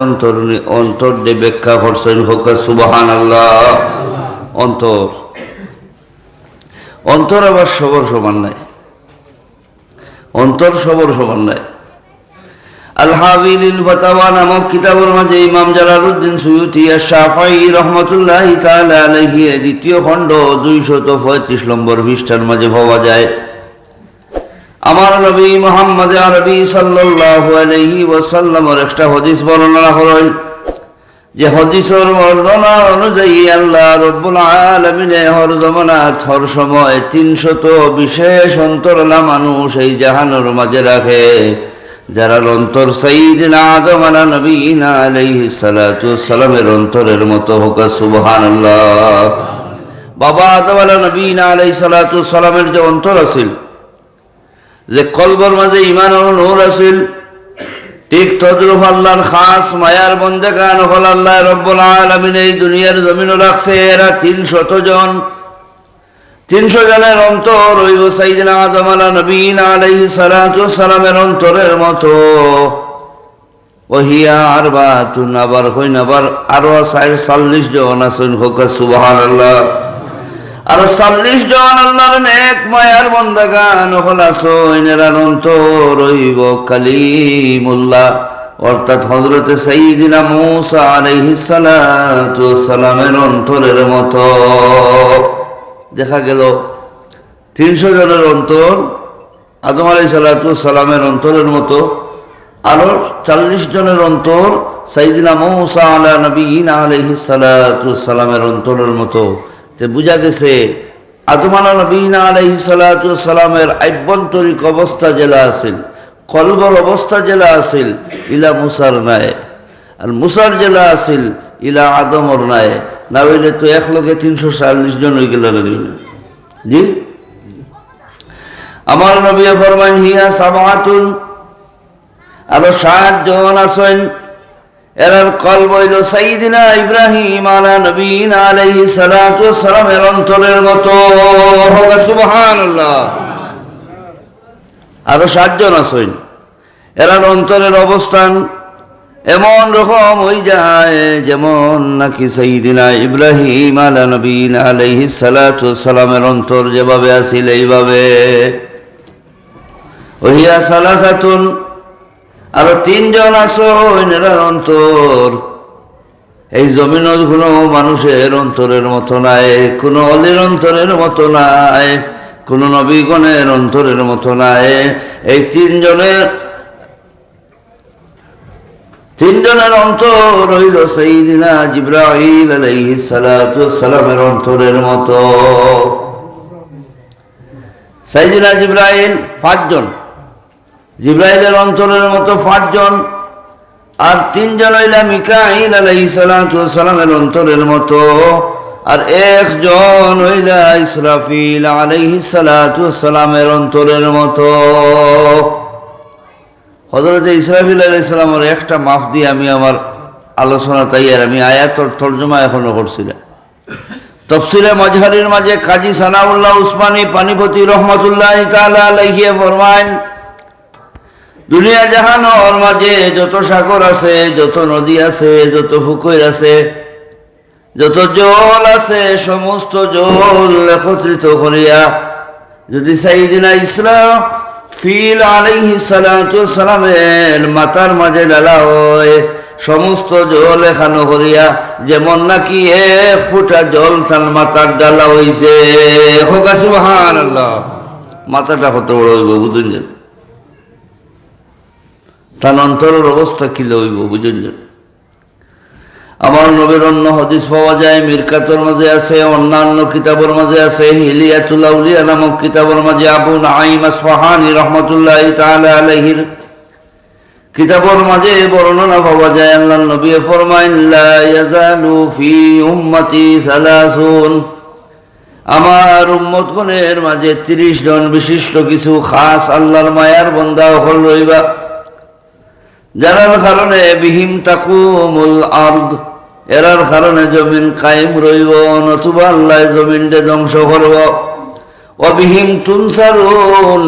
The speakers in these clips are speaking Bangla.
অন্তর দিয়ে ব্যাখ্যা করছেন হোকা সুবহানাল্লাহ। অন্তর আবার সবর সমান নাই, অন্তর সবর সমান নাই। আল হাবিলিল ফাতাওয়া নামক কিতাবের মাঝে ইমাম জালালউদ্দিন সুয়ুতি আশ-শাফিঈ রাহমাতুল্লাহি তাআলা আলাইহি দ্বিতীয় খণ্ড 235 নম্বর পৃষ্ঠার মাঝে পাওয়া যায়, আমার নবী মুহাম্মদ আরবি সাল্লাল্লাহু আলাইহি ওয়াসাল্লামের একটা হাদিস বর্ণনা করেন, যে হাদিসের বর্ণনা অনুযায়ী আল্লাহ রাব্বুল আলামিন হর জামানাত হর সময় 300 বিশেষ অন্তরওয়ালা মানুষ এই জাহানের মাঝে রাখে, যারা অন্তর সাইয়্যিদিনা আদম আলা নবিয়িনা আলাইহিস সালাতু ওয়াসসালামের অন্তরের মতো হোক সুবহানাল্লাহ। বাবা আদম আলা নবিয়িনা আলাইহিস সালাতু ওয়াসসালামের যে অন্তর আছিল, যে কলবের মাঝে ঈমান ও নূর আছিল, ঠিক তদ্রুপ আল্লাহর খাস মায়ার বন্দেগান হল আল্লাহ রাব্বুল আলামিন এই দুনিয়ার জমিনে রাখছে এরা 300 জন। 300 জনের অন্তর হইব সাইয়্যিদিনা আদম আলা নবিয়িনা আলাইহিস সালাতু ওয়াসসালামের অন্তরের মতো। ওহিয়া আরবাতুন, আবার হইন আবার আরো 40 জন আছেন হোক সুবহানাল্লাহ। আর 40 জন আল্লাহর নেক মায়ার বন্দেগান হল আছেন, এরা অন্তর হইব কালিমুল্লাহ, অর্থাৎ হযরতে সাইয়্যিদিনা মূসা আলাইহিস সালাতু ওয়াসসালামের অন্তরের মতো। দেখা গেল 300 জনের অন্তর আদম আলাইহিস সালাতু ওয়াসসালামের অন্তরের মতো, আরো 40 জনের অন্তর সাইয়্যিদিনা মূসা আলা নবিয়িনা আলাইহিস সালাতু ওয়াসসালামের অন্তরের মতো। তে বুঝা গেছে আদম আলা নবিয়িনা আলাইহিস সালাতু ওয়াসসালামের আভ্যন্তরিক অবস্থা জেলা আছিল, কলবের অবস্থা জেলা আছিল, ইলা মুসার নাই, আর মুসার জেলা আছিল ইলা আদমর নাই। না হইলে তো এক লোকে 340 জন হয়ে গেল। জি, আমার নবী ফরমান হিয়া সাবাতুন, আরো 60 জন আছেন, এরার কলব হইল সাইয়্যিদিনা ইব্রাহিম আলা নবিয়িনা আলাইহিস সালাতু ওয়াসসালামের অন্তরের মতো হোক সুবহানাল্লাহ। আরো 60 জন আছেন, এরার অন্তরের অবস্থান এমন রকম হয়ে যায় যেমন নাকি সাইয়্যিদিনা ইব্রাহিম আলা নবিয়িনা আলাইহিস সালাতু ওয়াসসালামের অন্তর যেভাবে আছিল এইভাবে। ওহিয়া সালাসাতুন, আরো 3 জন আছেন, এরার অন্তর এই জমিনের কোনো মানুষের অন্তরের মতো নাই, কোনো অলির অন্তরের মতো নাই, কোনো নবীগণের অন্তরের মতো নাই। এই 3 জনের অন্তর হইল সাইয়্যিদিনা জিবরাইল আলাইহিস সালাতু ওয়াসসালামের অন্তরের মতো। সাইয়্যিদিনা জিবরাইল 5 জন, জিবরাইলের অন্তরের মতো 5 জন, আর 3 জন হইলা মিকাঈল আলাইহিস সালাতু ওয়াসসালামের অন্তরের মতো, আর 1 জন হইলা ইসরাফিল আলাইহিস সালাতু ওয়াসসালামের অন্তরের মতো। হযরত ইসরাফিল আলাইহিস সালামের একটা মাফ দিয়ে আমি আমার আলোচনা তাইয়ার আমি আয়াতের তরজমা এখনো করছিলাম। তাফসীরে মাজহারির মাঝে কাজী সানাউল্লাহ উসমানী পানিপতি রাহমাতুল্লাহি তাআলা আলাইহি ফরমায়েন, দুনিয়া জাহানের মাঝে যত সাগর আছে, যত নদী আছে, যত পুকুর আছে, যত জল আছে, সমস্ত জল একত্রিত করিয়া যদি সাইয়্যিদিনা ইসরাফিল আলাইহিস সালাতু ওয়াসসালামের মাথার মাঝে ডালা হয়, সমস্ত জল এখানো করিয়া যেমন নাকি 1 ফুটা জল তার মাথার ডালা হইছে। হোক সুবহানাল্লাহ। মাথাটা কত বড় হইব বুঝুন, তার অন্তরের অবস্থা কি লইব বুঝুন। আমার নবীর অন্য হাদিস পাওয়া যায়, মিরকাতের মাঝে আছে, অন্যান্য কিতাবের মাঝে আছে, হিলিয়াতুল আউলিয়া নামক কিতাবের মাঝে আবু নাঈম আসফাহানী রাহমাতুল্লাহি তাআলা আলাইহির কিতাবের মাঝে বর্ণনা পাওয়া যায়, আল্লাহর নবী ফরমায়েন লা ইয়াজালু ফি উম্মতি সালাসুন, আমার উম্মতগণের মাঝে 30 জন বিশিষ্ট কিছু খাস আল্লাহর মায়ার বান্দা হল রইবা, যারার কারণে বিহিম তাকুমুল আরদ, এরার কারণে জমিন কায়েম রইব, নতুবা আল্লাহ জমিনকে ধ্বংস করব। অবিহিম তুনসারুন,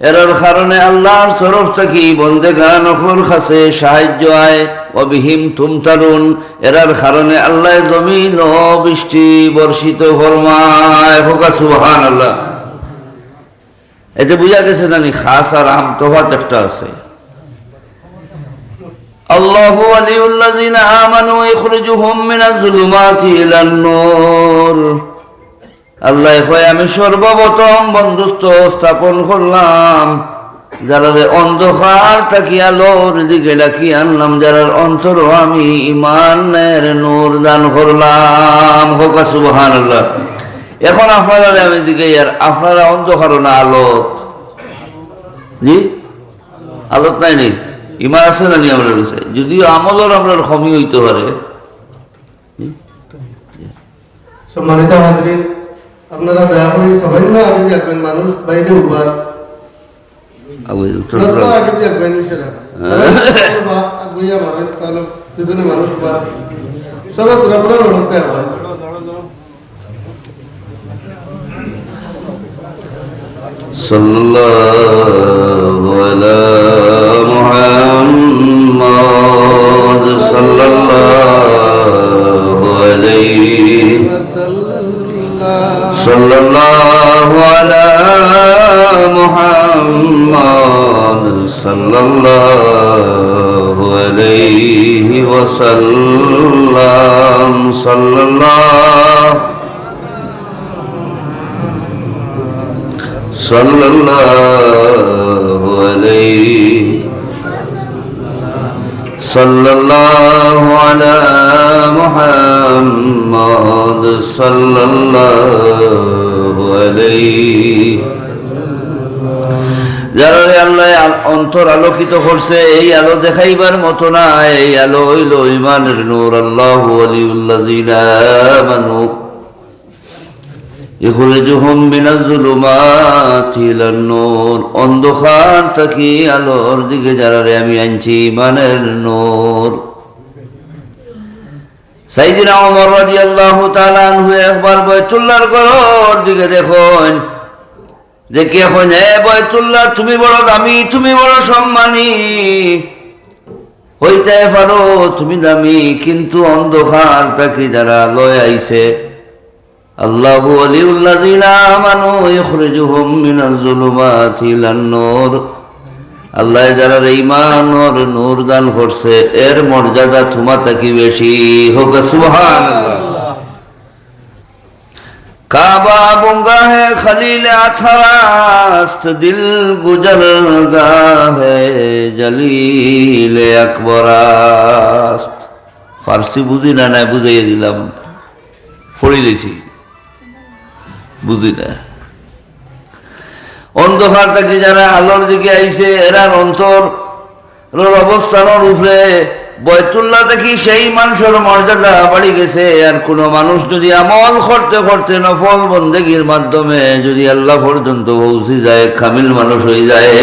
এরার কারণে আল্লাহর তরফ থেকে বন্দেগান অখর কাছে সাহায্য আয়, অবিহিম তুমতারুন, এরার কারণে আল্লাহ জমিন বৃষ্টি বর্ষিত ফরমায়। হোকা সুবহানাল্লাহ। এতে বুঝা গেছে জানি খাস আর আম তফাৎ একটা আছে। আল্লাহু ওয়ালিউল্লাযিনা আমানু ইখরিজুহুম মিনাজ যুলুমাতি ইলান নূর। আল্লাহ কয় আমি সর্বপ্রথম বন্ধুত্ব স্থাপন করলাম যারা অন্ধকার থাকি আলোর দিকে ডাকি আনলাম, যারা অন্তর আমি ইমানের নূর দান করলাম। হোক সুবহানাল্লাহ। এখন আপনারা আমি দিকে আর আপনারা অন্ধকার না আলোত? জি আলোত নাই নি, ইমান আছে না নি আমরা কাছে? যদিও আমলের আমরা কমই হইতে পারে। সম্মানিত হাজরিন, আপনারা দয়া করে সবাই না আগে যাবেন, মানুষ বাইরে উবার আগে যাবেন তাহলে পিছনে মানুষ উবার সবাই পুরা পুরা রোডতে আবার সাল্লাল্লাহু আলা মুহাম্মাদ সাল্লাল্লাহু আলাইহি সাল্লাল্লাহু আলা মুহাম্মাদ সাল্লাল্লাহু আলাইহি ওয়াসাল্লাম সাল্লাল্লাহু আলাইহি সাল্লাল্লাহু আলা মুহাম্মাদ সাল্লাল্লাহু আলাইহি। যারা আল্লাহ অন্তর আলোকিত করছে, এই আলো দেখাইবার মতো না, এই আলো হইল ইমানের নূর। আল্লাহু ওয়ালিউল্লাযিনা আমানু ইখরিজুহুম মিনাজ যুলুমাতি ইলান নূর। অন্ধকার থেকে আলোর দিকে যারা আমি আনছি ইমানের নূর। সাইয়েদনা ওমর রাদিয়াল্লাহু তাআলা আনহু একবার বাইতুল্লাহর ঘরের দিকে দেখুন, দেখে এখন হে বাইতুল্লাহ তুমি বড় দামি, তুমি বড় সম্মানী হইতে পারো, তুমি দামি, কিন্তু অন্ধকার থেকে যারা লয় আইছে, আল্লাহু ওয়ালিউল্লাযিনা আমানু ইখরিজুহুম মিনাজ যুলুমাতি ইলান নূর। আল্লাহ যারা ঈমান আর নূর দান করছে, এর মর্যাদা তোমার থেকে বেশি। হোক সুবহানাল্লাহ। কাবা বুঙ্গা হে খলিল আথরাস্ত, দিল গুজর গাহে জলিল আকবরাস্ত। ফার্সি বুঝি না, নাই বুঝাইয়া দিলাম, পড়ে দিয়েছি, বুঝি না। অন্ধকার থেকে যারা আলোর দিকে আইছে, এরার অন্তর অবস্থানের উপরে বাইতুল্লাহ থেকে সেই মানুষের মর্যাদা বাড়ি গেছে। আর কোন মানুষ যদি আমল করতে করতে নফল বন্দেগীর মাধ্যমে যদি আল্লাহ পর্যন্ত পৌঁছে যায়, কামিল মানুষ হয়ে যায়,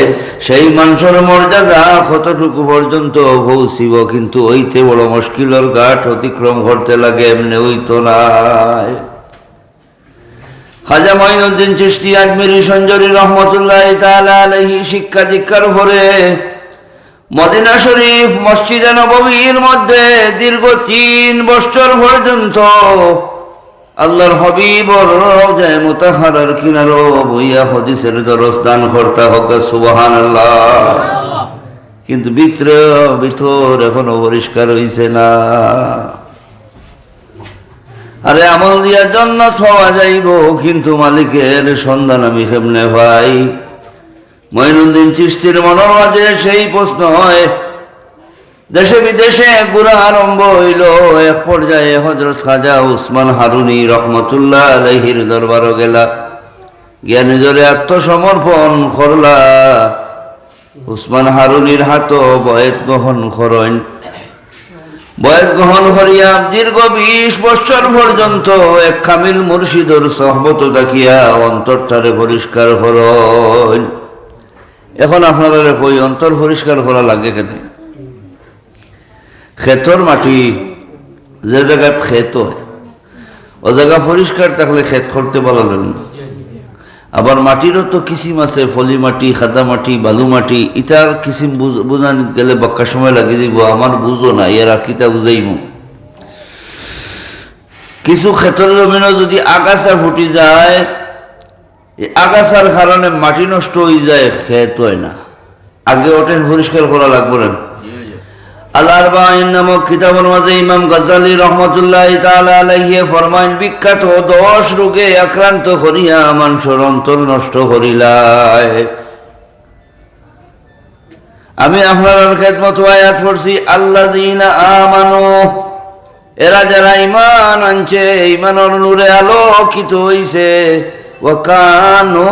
সেই মানুষের মর্যাদা কতটুকু পর্যন্ত পৌঁছিব, কিন্তু ওইতে বড় মুশকিলের ঘাট অতিক্রম করতে লাগে, এমনি হইতো নাই। খাজা মঈনুদ্দিন চিশতি আজমিরি সঞ্জরি রহমতুল্লাহি তাআলা আলাইহি শিক্ষা দীক্ষার পরে মদিনা শরীফ মসজিদে নববীর মধ্যে দীর্ঘ 3 বছর পর্যন্ত আল্লাহর হাবিবর রওজায়ে মুতাহহারার কিনারো বইয়া হাদিসের দরস দান করতে। হোক সুবহানাল্লাহ। কিন্তু ভিতর এখনো পরিষ্কার হইছে না। আরে আমল দিয়া জান্নাত পাওয়া যাইব, কিন্তু মালিকের সন্ধান আমি কেমনে ভাই? মঈনুদ্দিন চিশতির মনের মাঝে সেই প্রশ্ন হয়। দেশে বিদেশে ঘোরা আরম্ভ হইল। এক পর্যায়ে হযরত খাজা উসমান হারুনি রহমতুল্লাহ আলাইহির দরবারে গেলা, গিয়া নিজরে আত্মসমর্পণ করলা। উসমান হারুনির হাত বয়েত গ্রহণ করেন। বয়েত গ্রহণ করিয়া দীর্ঘ 20 বছর পর্যন্ত এক কামিল মুর্শিদর সহবত দেখিয়া অন্তরটারে পরিষ্কার করেন। এখন আপনারা কই অন্তর পরিষ্কার করা লাগে কেন? ক্ষেতর মাটি যে জায়গায় ক্ষেত হয়, ও জায়গা পরিষ্কার থাকলে ক্ষেত করতে পারলেন। আবার মাটিরও তো কিসিম আছে, ফলি মাটি, খাদা মাটি, বালু মাটি। ইটার কিসিম বুঝান গেলে বাক্কা সময় লাগিয়ে দিব, আমার বুঝো না, এর আর কিতা বুঝাইমু। কিছু ক্ষেতের জমিনও যদি আগাছা ফুটি যায়, এই আগাছার কারণে মাটি নষ্ট হয়ে যায়, ক্ষেত হয় না। আগে ওঠেন পরিষ্কার করা লাগবে না। আল-আরবাঈন নামক কিতাবের মাঝে ইমাম গাজ্জালী রাহমাতুল্লাহি তাআলা আলাইহি ফরমায়েন, বিখ্যাত 10 রোগে আক্রান্ত করিয়া মানুষের অন্তর নষ্ট করিলায়। আমি আপনার খেদমত আয়াত পড়ছি, আল্লাযীনা আমানু, এরা যারা ঈমান আনছে, ঈমানের নূরে আলোকিত হইছে, ওয়া কানু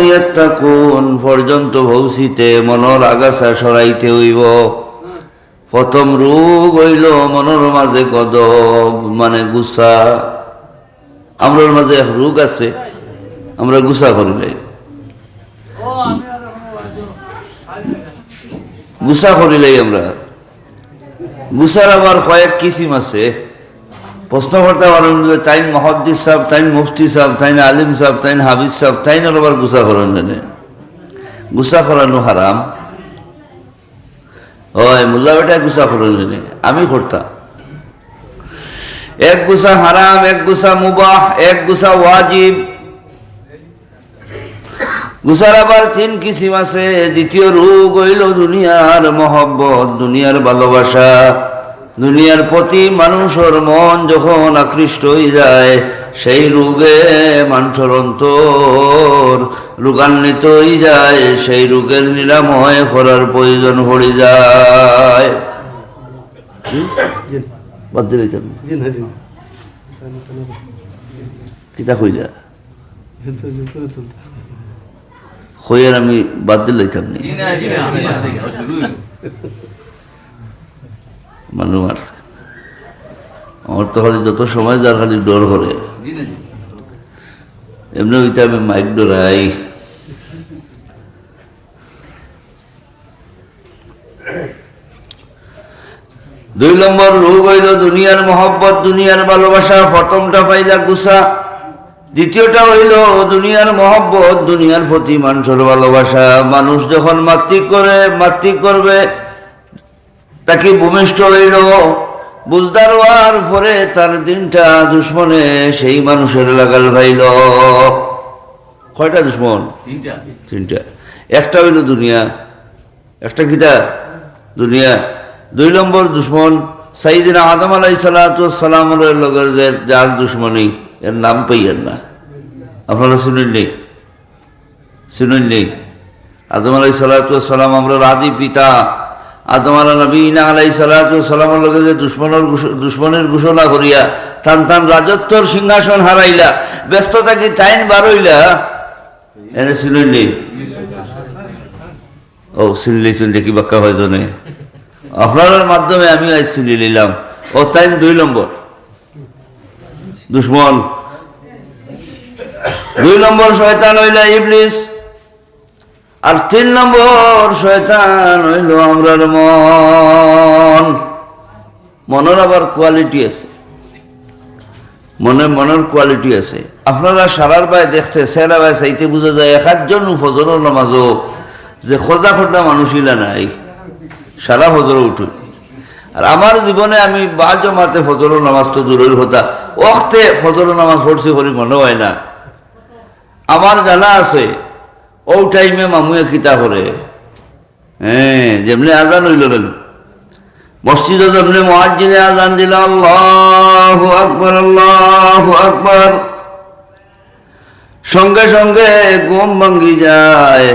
ইয়াত্তাকুন, পর্যন্ত ভৌসিতে মনের আগাছা সরাইতে হইব। প্রথম রোগ হইল মনের মাঝে গদব, মানে গুসা। আমরার মাঝে এক রোগ আছে, আমরা গুসা করিলে, গুসা করিলেই আমরা। গুসার আবার কয়েক কিসিম আছে। প্রশ্ন করতে পারেন তাইন মুহাদ্দিস সাহেব, তাইন মুফতি সাহেব, তাইন আলিম সাহেব, তাইন হাফিজ সাহেব, তাইন আবার গুসা করেন জানে। গুসা করানো হারাম। ওই মোল্লা বেটা গুসা করেন জানে, আমি করতাম। এক গুসা হারাম, এক গুসা মুবাহ, এক গুসা ওয়াজিব। গুসার আবার 3 কিসিম আছে। দ্বিতীয় রোগ হইল দুনিয়ার মহব্বত, দুনিয়ার ভালোবাসা। দুনিয়ার প্রতি মানুষের মন যখন আকৃষ্ট হয়ে যায়, সেই রোগে মানুষের অন্তর রোগান্বিত হয়ে যায়, সেই রোগের নিরাময় করার প্রয়োজন পড়ে যায়। বাদ দিলে কিতা কইলা হইয়ার আমি বাদ দিলাইতাম নি, মানুষ মারছে আমার তো খালি যত সময় যার খালি ডর করে, এমনি হইতে আমি মাইক ডরাই। দুই নম্বর রোগ হইল দুনিয়ার মহব্বত, দুনিয়ার ভালোবাসা। প্রথমটা পাইলা গুসা, দ্বিতীয়টা হইল দুনিয়ার মহব্বত, দুনিয়ার প্রতি মানুষের ভালোবাসা। মানুষ যখন মাতৃক করবে, তাকে ভূমিষ্ঠ হইল, বুঝদার হওয়ার পরে তার দিনটা দুশ্মনে সেই মানুষের লাগাল ভাইল। কয়টা দুশ্মন? 3টা। একটা হইল দুনিয়া, একটা কিতা দুনিয়া। 2 নম্বর দুশ্মন সাইয়েদনা আদম আলাইহিস সালামের লগের যার দুশ্মনী, এর নাম পাইয়েন না। আপনারা শুনেননি? আদম আলাইহিস সালাম আমরা আদি পিতা। আদম নবীনা আলাইহিস সালামের লগে যে দুশ্মনের ঘোষণা করিয়া টান রাজত্বর সিংহাসন হারাইলা, ব্যস্ততাকে টাইন বারইলা, এনে শুনেননি? ও শুনলি কি বাক্কা হয় জনে আপনার মাধ্যমে আমি আজ শুনে নিলাম। ও টাইম 2 নম্বর দুশ্মন। 2 নম্বর শয়তান হইলা ইবলিস, আর 3 নম্বর শয়তান হইল আমরার মন। মনের আবার কোয়ালিটি আছে, মনের কোয়ালিটি আছে। আপনারা সারার বাই দেখতে সেরা বাই চাইতে বুঝা যায়, 1 ফজরের নামাজও যে খোঁজা খোঁটা মানুষইলা নাই, সারা ফজর উঠুন। আর আমার জীবনে আমি জমাতে ফজরের নামাজ তো দূরের কথা, ওখতে ফজরের নামাজ পড়ছি করি মনে হয় না। আমার জানা আছে ও টাইমে মামুয়ে কিতা করে, যেমনি আজান হইল না মসজিদে, যেমনি মুয়াজ্জিনে আজান দিল আল্লাহু আকবার, আল্লাহু আকবার, সঙ্গে সঙ্গে ঘুম ভাঙ্গি যায়।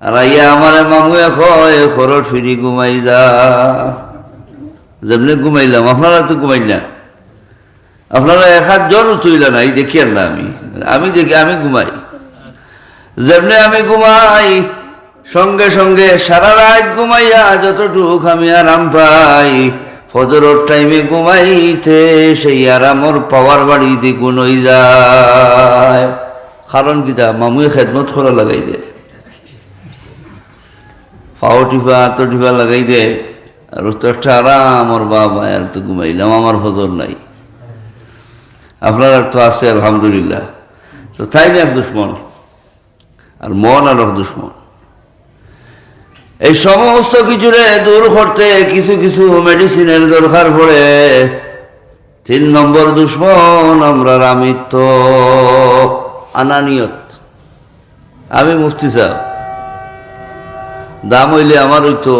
আর আইয়া আমার মামুয়ে কয় খরচ ফিরি ঘুমাই যা। যেমনি ঘুমাইলাম, আপনারা তো ঘুমাই না, আপনারা 1 উঠইলা না, এই দেখি না আমি দেখি আমি ঘুমাই। যেমনি আমি ঘুমাই, সঙ্গে সঙ্গে সারা রাত ঘুমাইয়া যতটুক আমি আরাম পাই, ফজরের টাইমে ঘুমাইতে সেই আরামর পাওয়ার বাড়ি দ্বিগুণ হয়ে যায়। কারণ কিতা? মামুয়ে খেদমত করা লাগাই দে, পাও টিপা হাত টিপা লাগাই দে, আর তো একটা আরাম। ওর বাবা আর তো ঘুমাইলাম, আমার ফজর নাই। আপনার তো আছে আলহামদুলিল্লাহ। তো তাই না দুশ্মন, আর মন আরো দুশ্মন। এই সমস্ত কিছুরে দূর করতে কিছু কিছু মেডিসিনের দরকার পড়ে। 3 নম্বর দুশ্মন আমরা আমিত্ব, আনানিয়ত। আমি মুফতি সাহেব, দাম হইলে আমার হইতো,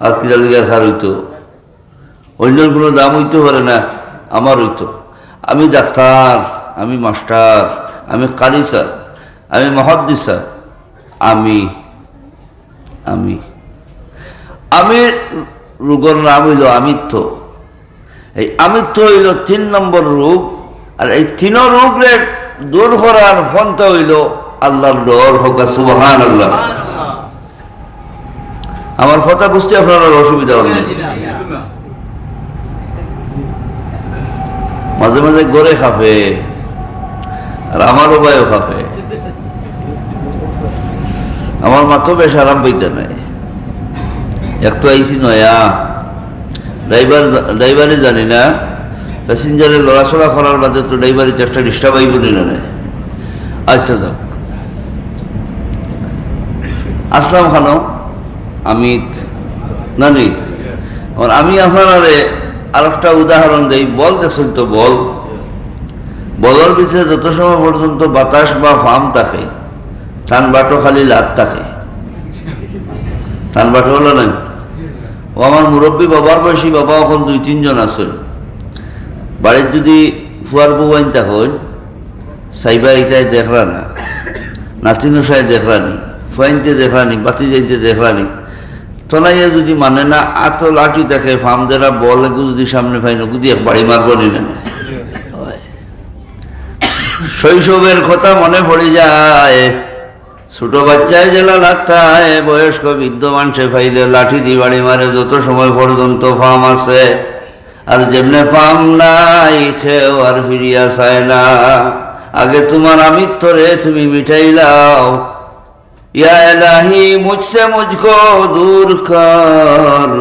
আর কিরালিগার খার হইতো, অন্যের কোনো দাম হইতে পারে না, আমার হইতো। আমি ডাক্তার, আমি মাস্টার, আমি কারি স্যার, আমি মহাদ্দিস স্যার, আমি আমি আমি রোগের নাম হইল আমিত্ব। এই আমিত্ব হইল 3 নম্বর রোগ। আর এই 3 রোগের দূর করার ফন্তা হইল আল্লাহর ডর হোক, সুবহানাল্লাহ। আমার কথা বুঝতে আপনার অসুবিধা হবে না? মাঝে মাঝে গড়ে খাফে, আর আমারও ভাইও খাফে। আমার মাতো বেশ আরাম পাইতে নাই। এক তো আইসি নয়া ড্রাইভারই জানি না, প্যাসেঞ্জারে লড়াচড়া করার বাদে তো ড্রাইভারি একটা ডিস্টার্ব আইব না। আচ্ছা যাক, আসলাম খানো আমিত নানি। আমি আপনারা আর একটা উদাহরণ দেই। বল দেখছেন তো, বলের ভিতরে যত সময় পর্যন্ত বাতাস বা ফার্ম থাকে, টান বাটো খালি লাভ থাকে। টান বাটো হলো নাই। ও আমার মুরব্বী বাবার বয়সী বাবা এখন 2-3 জন আছে। বাড়ির যদি ফুয়ার বউ আইন তখন সাইবা ইটাই দেখরা না, নাতিনো সাই দেখরানি, ফুয়াইনতে দেখরানি, বাতি যাইতে দেখরানি, তলাইয়া যদি মানে না আত লাঠি থাকে ফার্ম দেরা বল যদি সামনে ফাইন গুদি এক বাড়ি মারবো নি না। শৈশবের কথা মনে পড়ে যায়। ছোট বাচ্চায় জেলা লাঠায়, বয়স্ক বৃদ্ধ মানুষে ফাইলে লাঠি দিয়ে বাড়ি মারে যত সময় পর্যন্ত ফার্ম আছে। আর যেমনে ফার্ম নাই খেও আর ফিরিয়া চায় না। আগে তোমার আমিত্বরে তুমি মিটাইলাও। ইয়া ইলাহি মুঝসে মুঝকো দূর কর,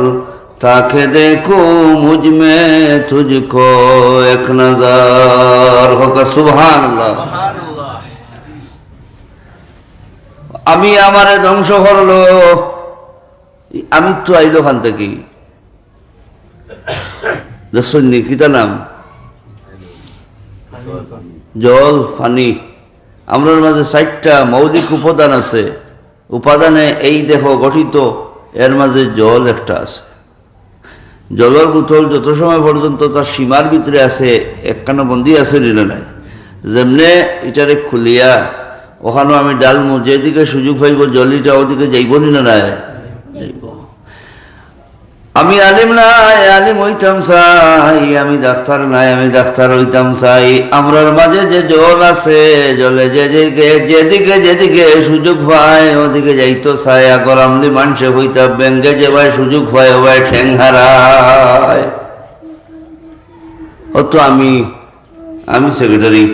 তাকে দেখো মুঝ মে তুঝকো এক নজর হোক, সুবহানাল্লাহ। আমি আমারে ধ্বংস করলো, আমি তো আইলো খান থেকে। দেখছেন নি কিতা নাম? জল, পানি। আমরার মাঝে 4টা মৌলিক উপাদান আছে। উপাদানে এই দেহ গঠিত, এর মাঝে জল একটা আছে। জলের বোতল যত সময় পর্যন্ত তার সীমার ভিতরে আছে, একখানা বন্দি আছে নিলে নাই। যেমনে এটারে খুলিয়া ওখানে আমি ডালমু, যেদিকে সুযোগ পাইব জলিটা ওদিকে যাইব না নাই, যাইব। আমি আলিম নাই, আলিম হইতাম চাই। আমি ডাক্তার নাই, আমি ডাক্তার হইতাম চাই। আমরার মাঝে যে জল আছে, জলে যেদিকে যেদিকে সুযোগ পায় ওদিকে যাইতো চাই। আগর আমলি মানুষে হইতাম ব্যাঙ্গে যে ভাই সুযোগ পায় ও ভাই ঠ্যাং হারায়। ও তো আমি সেক্রেটারি,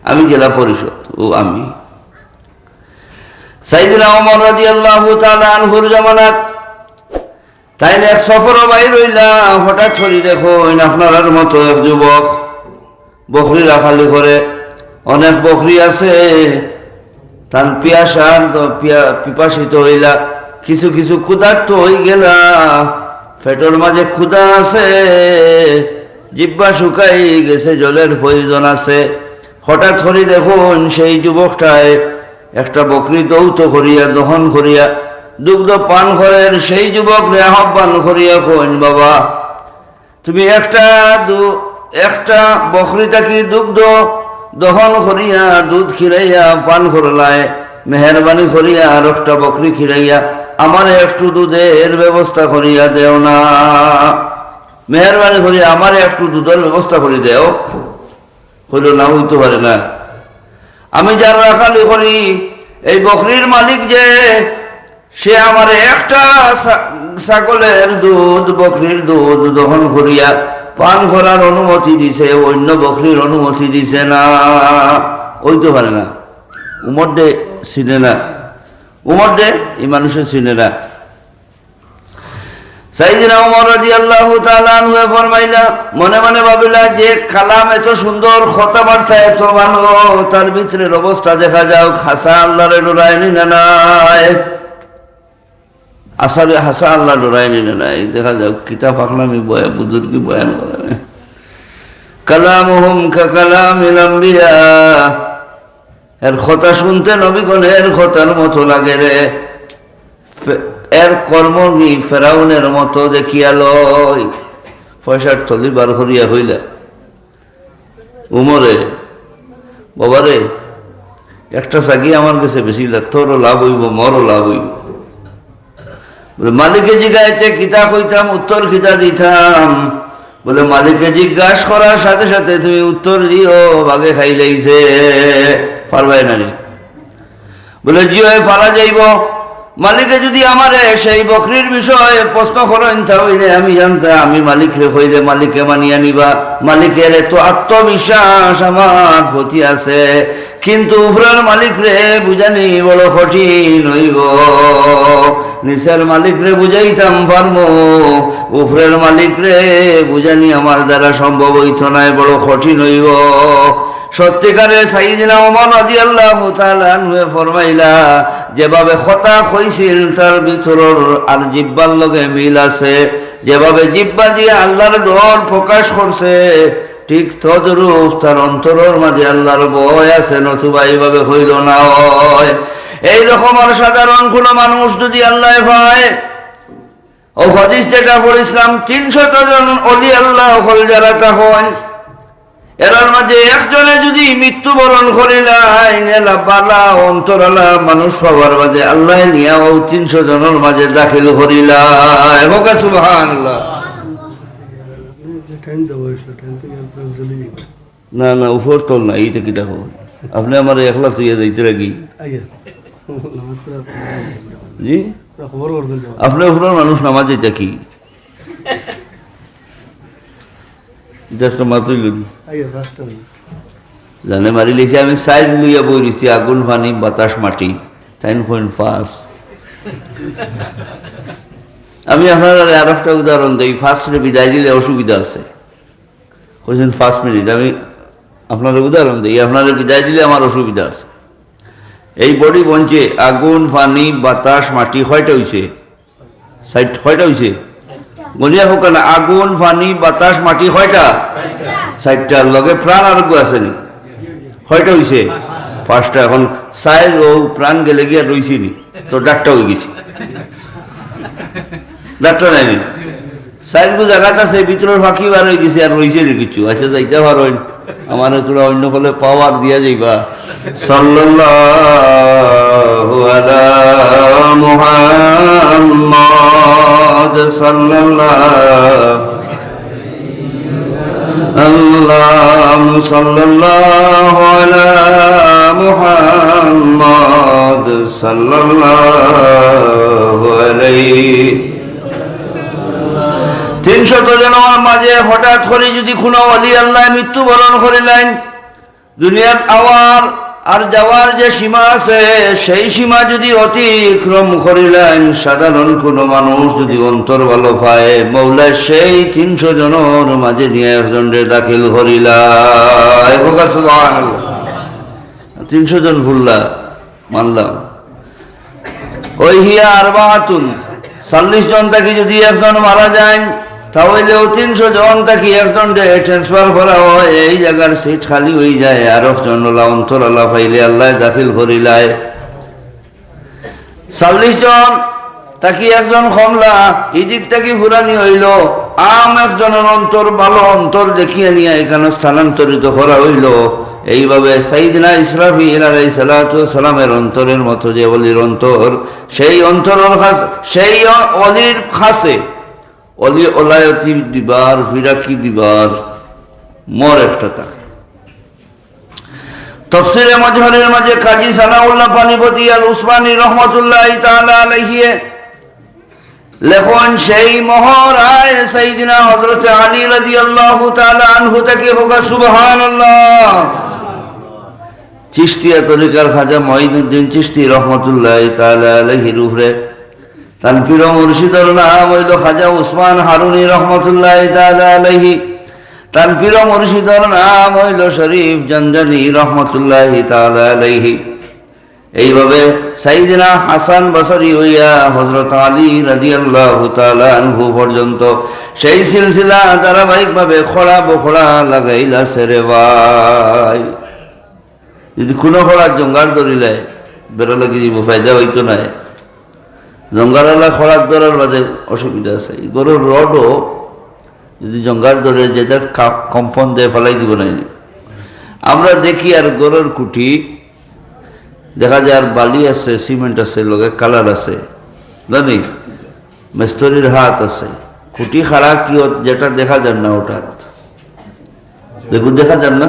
আমি জেলা পরিষদ, ও আমি। সাইয়েদনা ওমর রাদিয়াল্লাহু তাআলা আনহুর জামানাত তাইলে সফর বাইর হইলা, হঠাৎ করে দেখো আপনার মতো এক যুবক বকরি রাখালি করে। অনেক বকরি আছে, তার পিপাসিত হইলা, কিছু কিছু ক্ষুধার্ত হয়ে গেলা। পেটের মাঝে ক্ষুধা আছে, জিহ্বা শুকাই গেছে, জলের প্রয়োজন আছে। হঠাৎ করে দেখুন সেই যুবকটায় একটা বকরি দৌত করিয়া দহন করিয়া দুগ্ধ পান করেন। সেই যুবক রে আহ্বান করিয়া কইন, বাবা তুমি একটা বকরিটাকে দুগ্ধ দহন করিয়া দুধ খিরাইয়া পান করলায়, মেহরবানি করিয়া আর একটা বকরি খিরাইয়া আমার একটু দুধের ব্যবস্থা করিয়া দেও না। মেহরবানি করিয়া আমার একটু দুধের ব্যবস্থা করে দেও। হইল না, হইতে পারে না। আমি যার রাখালি করি, এই বকরির মালিক যে, সে আমার একটা ছাগলের দুধ, বকরির দুধ দহন করিয়া পান করার অনুমতি দিছে, অন্য বকরির অনুমতি দিছে না। হইতে পারে না। উমর দে চিনে না, উমর দে এই মানুষের চিনে না। সাইয়েদনা ওমর রাদিয়াল্লাহু তাআলা আনহু ফরমাইলা, মনে মনে ভাবিলা যে কালাম এত সুন্দর, কথাবার্তা এত ভালো, তার ভিতরের অবস্থা দেখা যাও হাসা আল্লাহরে ডরায়নি না নাই, আসলে হাসা আল্লাহ ডরায়নি না নাই, দেখা যাও কিতাব আখলামি বয়া বুজুর্গি বয়ান করে কালামুহুম কালামিল আম্বিয়া, এর কথা শুনতে নবীগণের কথার মতো লাগে রে, এর কর্ম কি ফেরাউনের মতো দেখিয়া লয়। পয়সার থলি বার করিয়া হইলা, উমরে বাবারে একটা চাকি আমার কাছে বেশি লাগ, তোরও লাভ হইব মরও লাভ হইব। বলে মালিকে জিজ্ঞাইতে কিতা কইতাম, উত্তর কিতা দিতাম। বলে মালিকে জিজ্ঞাসা করার সাথে সাথে তুমি উত্তর দিও বাগে খাই লাইছে, পারবাই না রে? বলে জিও পারা যাইব। মালিকে যদি আমারে সেই বকরির বিষয়ে প্রশ্ন করেন তাহলে আমি জানতাম, আমি মালিকরে হইলে মালিকে মানিয়া নিবা। মালিকের এত আত্মবিশ্বাস আমার প্রতি আছে, কিন্তু উপরের মালিকরে বুঝানি বড় কঠিন হইব। নিচের মালিকরে বুঝাইতাম পারবো, উপরের মালিকরে বুঝানি আমার দ্বারা সম্ভব হইত নাই, বড় কঠিন হইব। সত্যিকারে সাইয়েদনা ওমর রাদিয়াল্লাহু তাআলা আনহু ফরমাইলা, যেভাবে কথা কইছিল তার ভিতরের আর জিহ্বার লগে মিল আছে, যেভাবে জিহ্বা দিয়ে আল্লাহর ডর প্রকাশ করছে ঠিক তদরূপ তার অন্তরের মাঝে আল্লাহর ভয় আছে, নতুবা এইভাবে হইল না হয়। এইরকম আর সাধারণ কোন মানুষ যদি আল্লাহ ভয়, ও হাদিস যেটা পড়েছিলাম 300 জন ওলি আল্লাহ হল যারা তখন এর মাঝে একজনে যদি মৃত্যুবরণ করিলাই, এলা বালা অন্তরালা মানুষ পাওয়ার মাঝে আল্লাহ নিয়াও 300 জনের মাঝে দাখিল করিলাই। হোকা সুবহানাল্লাহ। না না উপর তোল না, এইটা কি দেখো আপনি আমার একলা তুইয়া যাইতে লাগি জি, আপনি উপরের মানুষ নামাজ যাইতা কি একটা মাতুই লবি জানে মারি লিখে আমি সাইড লইয়া বই দিচ্ছি, আগুন পানি বাতাস মাটি 10.5। আমি আপনার আর একটা উদাহরণ দিই, ফার্স্টে বিদায় দিলে অসুবিধা আছে, বলছেন 5 মিনিট, আমি আপনার উদাহরণ দিই, আপনার বিদায় দিলে আমার অসুবিধা আছে। এই বডি বঞ্চে আগুন পানি বাতাস মাটি কয়টা হইছে? কয়টা হইছে? বলিয়া হোক না, আগুন পানি বাতাস মাটি কয়টা? 4টার লগে প্রাণ আরোগ্য আসেনি, কয়টা হইছে? 5টা। এখন সাইল ও প্রাণ গেলে গিয়া রইছি নি, তো ডাক্তার হয়ে গেছি, ডাক্তার নাইনি সাইলগু জায়গাত আছে, ভিতরের ফাঁকি বার হয়ে গেছে, আর রইছে নি কিছু। আচ্ছা যাইতে পারেন, আমার তোরা অন্য ফলে পাওয়ার দিয়া যাইবা। সাল্লাল্লাহু আলা মুহাম্মাদ সাল্লাল্লাহু আল্লাহুম্মা সাল্লাল্লাহু আলা মুহাম্মাদ সাল্লাল্লাহু আলাইহি। 300 জনের মাঝে হঠাৎ করে যদি কোনো ওলি আল্লাহ মৃত্যুবরণ করিলেন, দুনিয়ার আওয়ার আর যাওয়ার যে সীমা আছে সেই সীমা যদি অতিক্রম করিলেন, সাধারণ কোনো মানুষ যদি অন্তর ভালো পায়, মৌলা সেই 300 জনের মাঝে নিয়ে একজনকে দাখিল করিলাই। 300 জন ফুল্লা মানলাম, ওই হিয়া আরবাতুন 40 জন থাকি যদি একজন মারা যায়, তাহলেও 300 জন থাকি একজন ট্রান্সফার করা হয়, এই জায়গার সিট খালি হয়ে যায়, আর একজন অন্তর আল্লাহ পাইলে আল্লাহ দাখিল করিলায়। 40 জন তাকি একজন কমলা, এদিক থেকে ফুরানি হইল, আম একজনের অন্তর ভালো অন্তর দেখিয়ে নিয়ে এখানে স্থানান্তরিত করা হইল। এইভাবে সাইয়েদনা ইসরাফিল আলাইহিস সালাতু ওয়াস সালামের অন্তরের মতো যে ওলির অন্তর, সেই অন্তরের খাস, সেই ওলির খাসে অলি ওলায়তি দিবার ফিরাকি দিবার মোর একটা থাকে। তাফসীরে মাজহারের মাঝে কাজী সানাউল্লাহ পানিপতি আল উসমানী রহমাতুল্লাহি তাআলা আলাইহি লেখন, সেই মহারায় সাইয়েদনা হযরত আলী রাদিয়াল্লাহু তাআলা আনহু থেকে হোক সুবহানাল্লাহ। চিশতিয়া তরিকার খাজা মঈনুদ্দিন চিশতি রহমাতুল্লাহি তাআলা আলাইহির উপরে তান পীর মুর্শিদর নাম হইল খাজা উসমান হারুনি রহমতুল্লাহি তাআলা আলাইহি। তান পীর মুর্শিদর নাম হইল শরীফ জঞ্জানি রহমতুল্লাহি তাআলা আলাইহি। এইভাবে সাইয়েদনা হাসান বসরি হইয়া হযরত আলী রাদিয়াল্লাহু তাআলা আনহু পর্যন্ত সেই সিলসিলা ধারাবাহিকভাবে খোড়া বখোড়া লাগাইলা সেরে ভাই। যদি কোনো খোড়া জঙ্গার ধরিলে বেরো লাগি যাব, ফায়দা হইতো না। জঙ্গারওয়ালা খোরাক ধরার বাদে অসুবিধা আছে। গরুর রডও যদি জঙ্গার ধরে যেটা কম্পন দিয়ে ফেলাই দিব না। আমরা দেখি আর গরুর কুটি দেখা যায় আর বালি আছে, সিমেন্ট আছে, লগে কালার আছে, জানি মিস্ত্রির হাত আছে, খুঁটি খাড়া কি যেটা দেখা যান না হঠাৎ, দেখুন দেখা যান না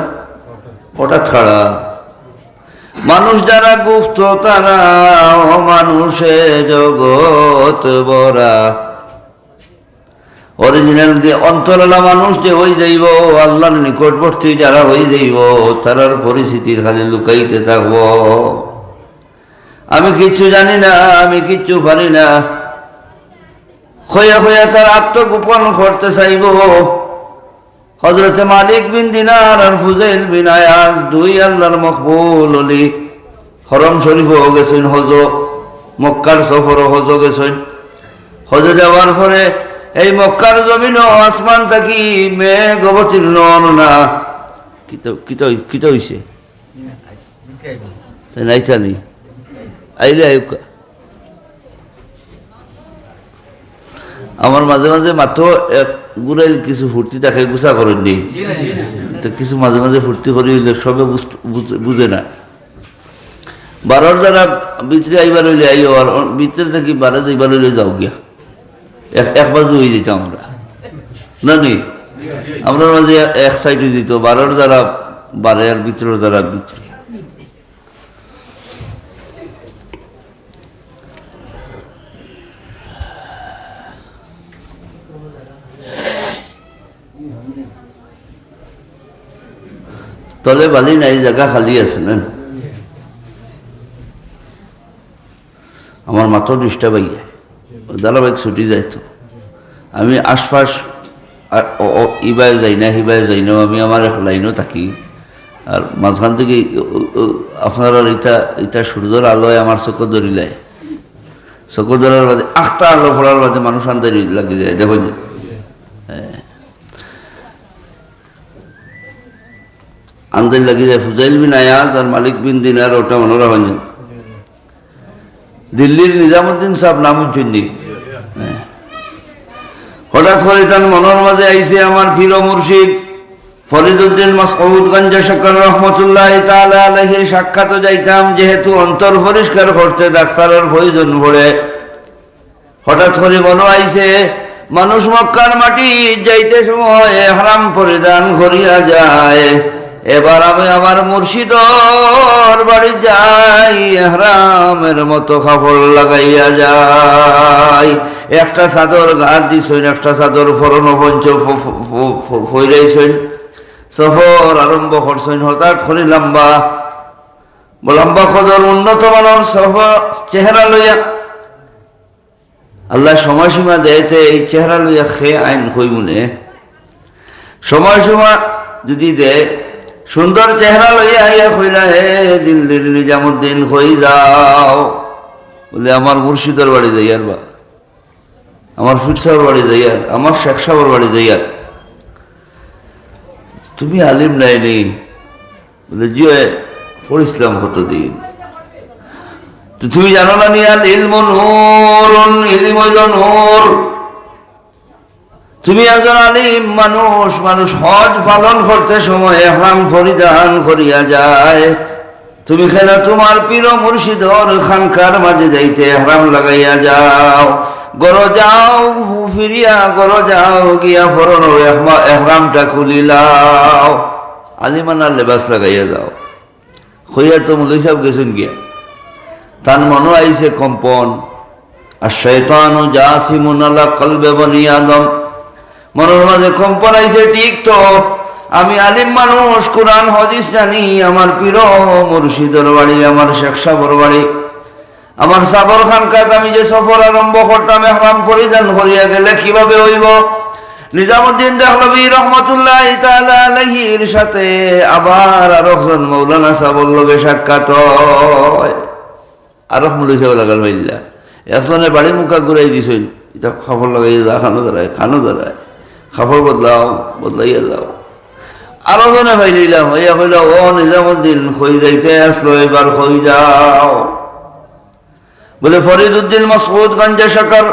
হঠাৎ খাড়া। মানুষ যারা গুপ্ত তারা মানুষে জগৎ বরা। অরিজিনাল যে অন্তরালা মানুষ যে হয়ে যাইব, আল্লাহর নিকটবর্তী যারা হয়ে যাইব, তারার পরিস্থিতির খালি লুকাইতে থাকব। আমি কিচ্ছু জানি না, আমি কিচ্ছু পারি না, খয়া খয়া তার আত্মগোপন করতে চাইব। হযরতে মালিক বিন দিনার আর ফুজাইল বিন আয়াজ দুই আল্লাহর মকবুল ওলি হরম শরীফও গেছেন হজ, মক্কার সফরও হজ গেছেন। হজ যাওয়ার পরে এই মক্কার জমিন আসমান থাকি মেঘ অবতীর্ণ না কিতা হইছে তাই নাইতা নেই আইলে আয়ুকা। আমার মাঝে মাঝে মাত্র এক গুড়াইল কিছু ফুর্তি তাকে গুছা করেন নি, তো কিছু মাঝে মাঝে ফুর্তি করি সবে বুঝে না। বারোর যারা ভিতরে আইবার হইলে আইও, আর ভিতরে থাকি বারে যাইবার হইলে যাও গিয়া একবার হয়ে যেত আমরা না নি। আমরা মাঝে এক সাইড হয়ে যেত, বারোর যারা বারে আর ভিতরের যারা ভিতরে। তলে বালি নাই, জায়গা খালি আছে না। আমার মাত্র ডিস্টার্ব হয়ে যায়, ধারাবাহিক ছুটি যাইতো। আমি আশপাশ ইবায় যাই না, হিবায় যাই না, আমি আমার এক লাইনও থাকি। আর মাঝখান থেকে আপনার ইটা সূর্যের আলোয় আমার চোখে ধরিলায়, চোখে ধরার বাদে আখটা আলো ফোড়ার বাদে মানুষ আন্দারি লাগে যায়, দেখো না। আন্দাজ লাগি যায়। ফুজাইল বিন আয়াজ আর মালিক বিন দিনার ওটা মনোরা হয়। দিল্লির নিজামুদ্দিন সাহেব নাম শুননি। হঠাৎ করে তার মনের মাঝে আইছে আমার পীর মুর্শিদ ফরিদউদ্দিন মাসউদ গঞ্জ শকর রহমতুল্লাহি তাআলা আলাইহির সাক্ষাৎ যাইতাম, যেহেতু অন্তর পরিষ্কার করতে ডাক্তারের প্রয়োজন পড়ে। হঠাৎ করে মনে আইছে মানুষ মক্কার মাটি যাইতে সময় হারাম পরিধান করিয়া যায়, এবার আমি আমার মুর্শিদর বাড়ি যাই, ইহরামের মতো কাপড় লাগাইয়া যাই। একটা চাদর গাঁত দিছেন, একটা চাদর ফরনো পঞ্চ ফইরাইছেন, সফর আরম্ভ করছেন। হঠাৎ করে লম্বা খদর উন্নত মানের সফর চেহারা লইয়া, আল্লাহ সময়সীমা দেয়তে এই চেহারা লইয়া খেয়ে আইন হই মনে সময়সীমা যদি দেয়, সুন্দর চেহারা লইয়া আইয়া কইলা হে দিল্লির নিজামুদ্দিন হই যাও, বলে আমার মুর্শিদের বাড়ি যাইয়ার, বা আমার ফিরসার বাড়ি যাইয়ার, আমার শেখ সাহর বাড়ি যাইয়ার। তুমি আলিম নাই নেই? বলে জি পড়িছিলাম কতদিন। তো তুমি জানো না নিয়াল ইলম নূরুন, ইলম হইল নূর। তুমি একজন আলিম মানুষ, মানুষ হজ পালন করতে সময় ইহরাম পরিধান করিয়া যায়, তুমি কেন তোমার পীর মুর্শিদর খানকার মাঝে যাইতে ইহরাম লাগাইয়া যাও? গর যাও, ফিরিয়া গর যাও, গিয়া ফরন ইহরামটা খুলিলাও, আলিমানার লেবাস লাগাইয়া যাও। হইয়া তো মুলাই সাহেব গেছেন গিয়া, তার মনে আইছে কম্পন। আর শয়তানু জাসিমুন আলা কলবে বনি আদম, মনের মাঝে কম্পন আইছে। ঠিক তো আমি আলিম মানুষ, কোরআন হাদিস জানি, আমার পীর মুর্শিদের বাড়ি, আমার শেখ সাহর বাড়ি, আমার সাবর খানকাত আমি যে সফর আরম্ভ করতাম ইহরাম পরিধান করিয়া গেলে কিভাবে হইব? নিজামুদ্দিন দেহলভী রহমতুল্লাহ তাআলা আলাইহির সাথে আবার আরেকজন মৌলানা সাহেবের লগে সাক্ষাৎ হয়। আরক মৌলভী সাহেব লাগাল মাইল্লা একজনের বাড়ি মুখা ঘুরাই দিছেন, এটা খাফর লাগাই যা খানো দাঁড়ায় খাফর বদলাইয়া যাও। আরো জনে ভাইলাম হইয়া কইল, ও নিজামুদ্দিন খই যাইতে আসলো, এবার খই যাও। বলে ফরিদউদ্দিন মাসউদ গঞ্জে শাকর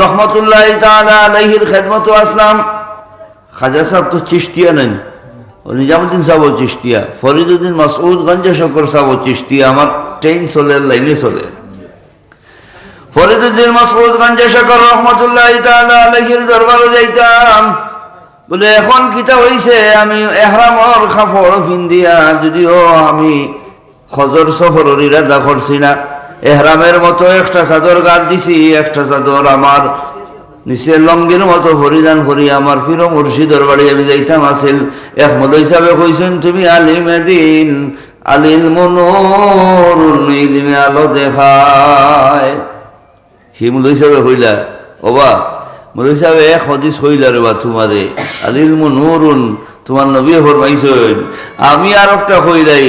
রহমতুল্লাহ তাআলা আলাইহির খেদমত আসলাম। খাজা সাহেব তো চিশতিয়া নেন, ও নিজামুদ্দিন সাহেব চিশতিয়া, ফরিদউদ্দিন মাসউদ গঞ্জে শাকর সাহেব চিশতিয়া। আমার ট্রেন চলে, লাইনে চলে। ফরিদউদ্দিন মাসউদ গঞ্জে শাকর রহমতুল্লাহ তাআলা আলাইহির দরবারে যাইতাম। বলে এখন কিতা হইছে, আমি এহরামর কাপড় পিন্দিয়া, যদিও আমি হজর সফরের ইরাদা করছি না, এহরামের মতো একটা চাদর গাদ দিছি, একটা চাদর আমার নিচে লঙ্গির মতো পরিধান করি আমার প্রিয় মুর্শিদর বাড়ি আমি যাইতাম আসিল। এক মৌলভী হিসাবে কইছেন, তুমি আলিমে দিন, আলিল মনোর ইলমে আলো দেখায়। হি মৌলভী হিসাবে কইলা, ওবা মৌলভী সাহেব এক হদিস কইলা রে বা তোমারে, আলিল মনোরুন তোমার নবী ফরমাইছেন। আমি আর একটা কইলাই,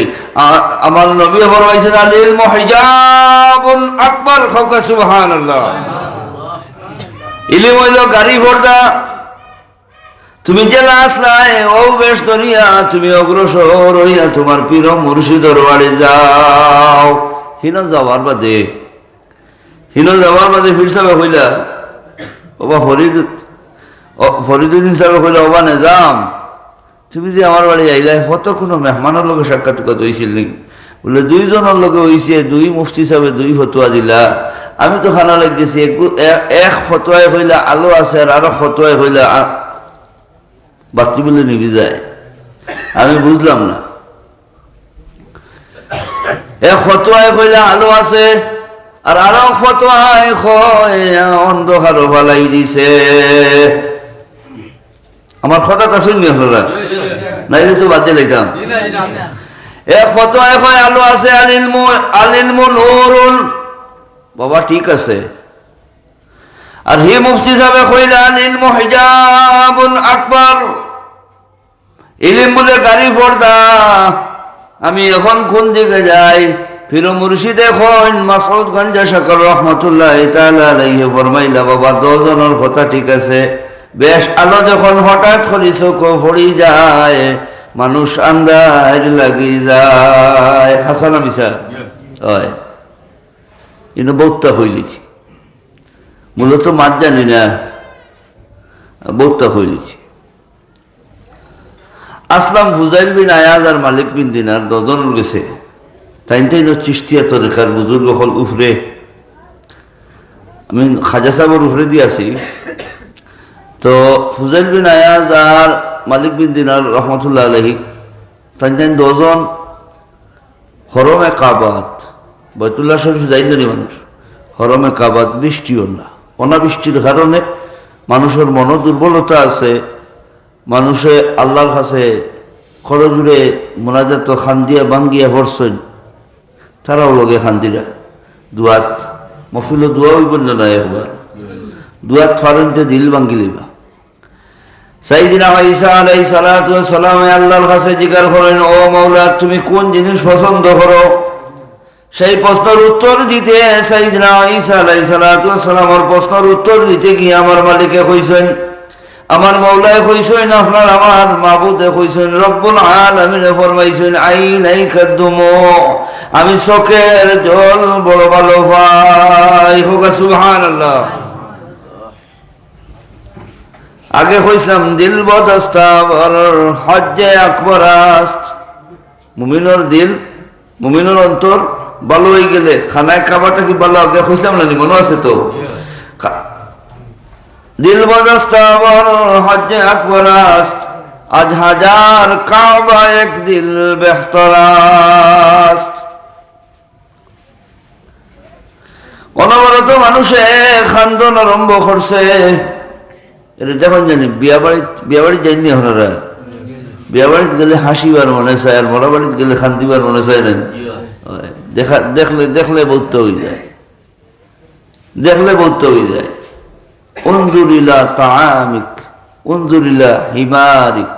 আমার নবী ফরমাইছেন আলিল মুহিজাবুন আকবার। খাওকা সুবহানাল্লাহ। ইলম হইল গাড়ি পর্দা। তুমি জেলা আসলাই ও বেশ ধরিয়া তুমি অগ্রসর হইয়া তোমার পীর মুর্শিদর বাড়ি যাও। হিন যাওয়ার বাদে ফির সাহেব কইলা, ওবা ফরিদউদ্দিন সাহেব কইলা, ওবা নেজাম তুমি যে আমার বাড়ি আইলা, কত কোনো মেহমানের লোক সাক্ষাৎকার হয়েছিল নাকি? বলে দুইজনের লোকে হয়েছে, দুই মুফতি সাহেবে দুই ফতোয়া দিলা। আমি তো খানা লাগিয়েছি, এক ফতোয়ায় কইলা আলো আছে, আর ফতোয়ায় কইলা বাতি বলে নিবি যায়। আমি বুঝলাম না, এক ফতোয়ায় কইলা আলো আছে, আর আরো ফতোয়ায় অন্ধকার ফালাই দিছে। আমার কথাটা শুননি আপনারা, নাইলে তো বাদ দিয়ে লাইতাম। এক ফতোয়ায় কয় আলো আছে, আলিলমু নূরুন, বাবা ঠিক আছে। আর হি মুফতি সাহেব কইলা আলিলমু হিজাবুন আকবার, ইলম বলে গাড়ি পর্দা। আমি এখন কোন দিকে যাই? পীর মুর্শিদ এখন মাসউদ গঞ্জে শাকর রহমতুল্লাহ তাআলা আলাইহি ফরমাইলা, বাবা দুজনের কথা ঠিক আছে, বেশ আলো যখন হঠাৎ করে চোখ পড়ি যায়, মানুষ আন্দার লাগি যায়। হাসান মিসা হয় ইনো বৌত্তা হইলিছি, মূলত মাত জানি না, বৌত্তা হইলিছি। আসলাম ফুজাইল বিন আয়াজ আর মালিক বিন দিনার দুজনের গেছে, তাই চিশতিয়া তরিকার বুজুর্গ হল উফরে। আমি খাজা সাহেবের উফরে দিয়েছি। তো ফুজাইল বিন আয়াজ আর মালিক বিন দিনার রহমতুল্লাহ আলাইহি, তাই দুজন হরমে কাবাত, বাইতুল্লাহ শরীফ যাইনি মানুষ, হরমে কাবাত বৃষ্টি অনাবৃষ্টির কারণে মানুষের মন দুর্বলতা আছে। মানুষে আল্লাহর কাছে খরজুড়ে মোনাজাত খান্দিয়া বাঙ্গিয়া ভরছেন, তারাও লগে খান্দিরা দুয়াত মফিল দোয়া হইব না, একবার দুয়াত ফারনতে দিল বাঙ্গি লইবা। সাইয়েদিনা ঈসা আলাইহিস সালাতু ওয়াস সালাম আল্লাহর কাছে জিজ্ঞাসা করেন, ও মাওলা তুমি কোন জিনিস পছন্দ করো? সেই প্রশ্নের উত্তর দিতে সাইয়েদিনা ঈসা আলাইহিস সালাতু ওয়াস সালামের প্রশ্নের উত্তর দিতে গিয়ে আমার মালিকে কইছেন, আমার মাওলায় কইছেন, আপনার আমার মাবুদে কইছেন, রব্বুল আলামিনে ফরমাইছেন, আইনাইকা দুমু, আমি চোখের জল বড় ভালো পাই। হোক সুবহানাল্লাহ। আগে কইছিলাম দিল বদস্তাবর হজ্জে আকবর আস্ত, মুমিনের দিল মুমিনের অন্তর ভালো হয়ে গেলে খানায় খাবারটা কি ভালো। আগে কইছিলাম না, মনে আছে তো? দিল বদস্তাবর হজ্জে আকবর আস্ত, আজ হাজার কাবা এক দিল বেহতর আস্ত। অনবরত মানুষে খান্দন আরম্ভ করছে। এটা দেখুন জানি বিয়া বাড়ি যাইনি আপনারা, বিয়া বাড়িতে গেলে হাসিবার মনে চায়, আর মরা বাড়িতে গেলে খান্দিবার মনে চায় না। দেখলে বলতে হয়ে যায়। দেখলে বলতে হয়ে যায় উনজুরিলা তাআমিক উনজুরিলা হিমারিক।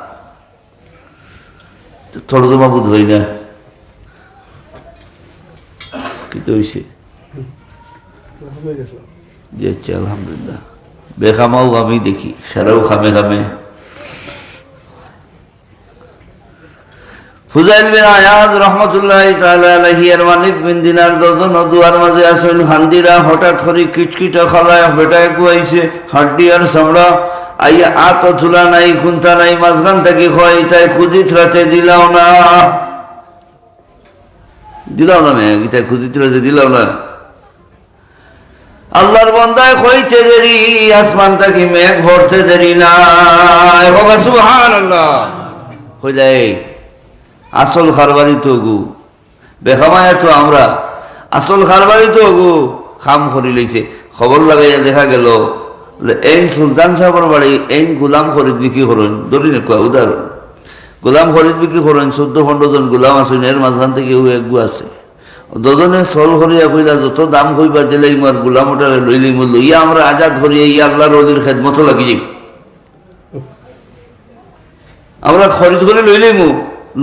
তর্জমা বুঝ হই না কি তো হইছে জি আচ্ছা আলহামদুলিল্লাহ। বেখামাও আমি দেখি সারাও খামে খামে। ফুজাইল বিন আয়াজ রাহমাতুল্লাহি তাআলা আলাইহি এর মালিক বিন দিনার দজন দুয়ার মাঝে আসেন হান্দিরা হঠাৎ করে কিটকিটা খালায় বেটায় গুয়াইছে হাড্ডি আর চামড়া আইয়া আত তুলা নাই খুন্তা নাই মাঝখান থেকে হয় তাই খুঁজিত রাতে দিলাও না এটাই খুঁজিত রাতে দিলাও না। আল্লাহর বান্দায় হইতে দেরি আসমানটাকে মেঘ ভরতে দেরি না। সুবহানাল্লাহ কইলাই আসল খারবারি তো গু বেখামায় তো আমরা আসল খারবারি তো গু খাম করি লইছে। খবর লাগাইয়া দেখা গেল এন সুলতান সাহেবের বাড়ি এন গোলাম খরিদ বিক্রি করেন ধরি না কয় উদাহরণ গোলাম খরিদ বিক্রি করেন 14-15 জন গোলাম আছেন এর মাঝখান থেকে একগু আছে দুজনে সল করিয়া কইলা যত দাম কইবা দিলে ইমার গোলাম ওটারে লইলি মূল্য ইয়া আমরা আজাদ করিয়া ইয়া আল্লাহর ওলির খেদমত লাগি যাই আমরা খরিদ করে লইলিমু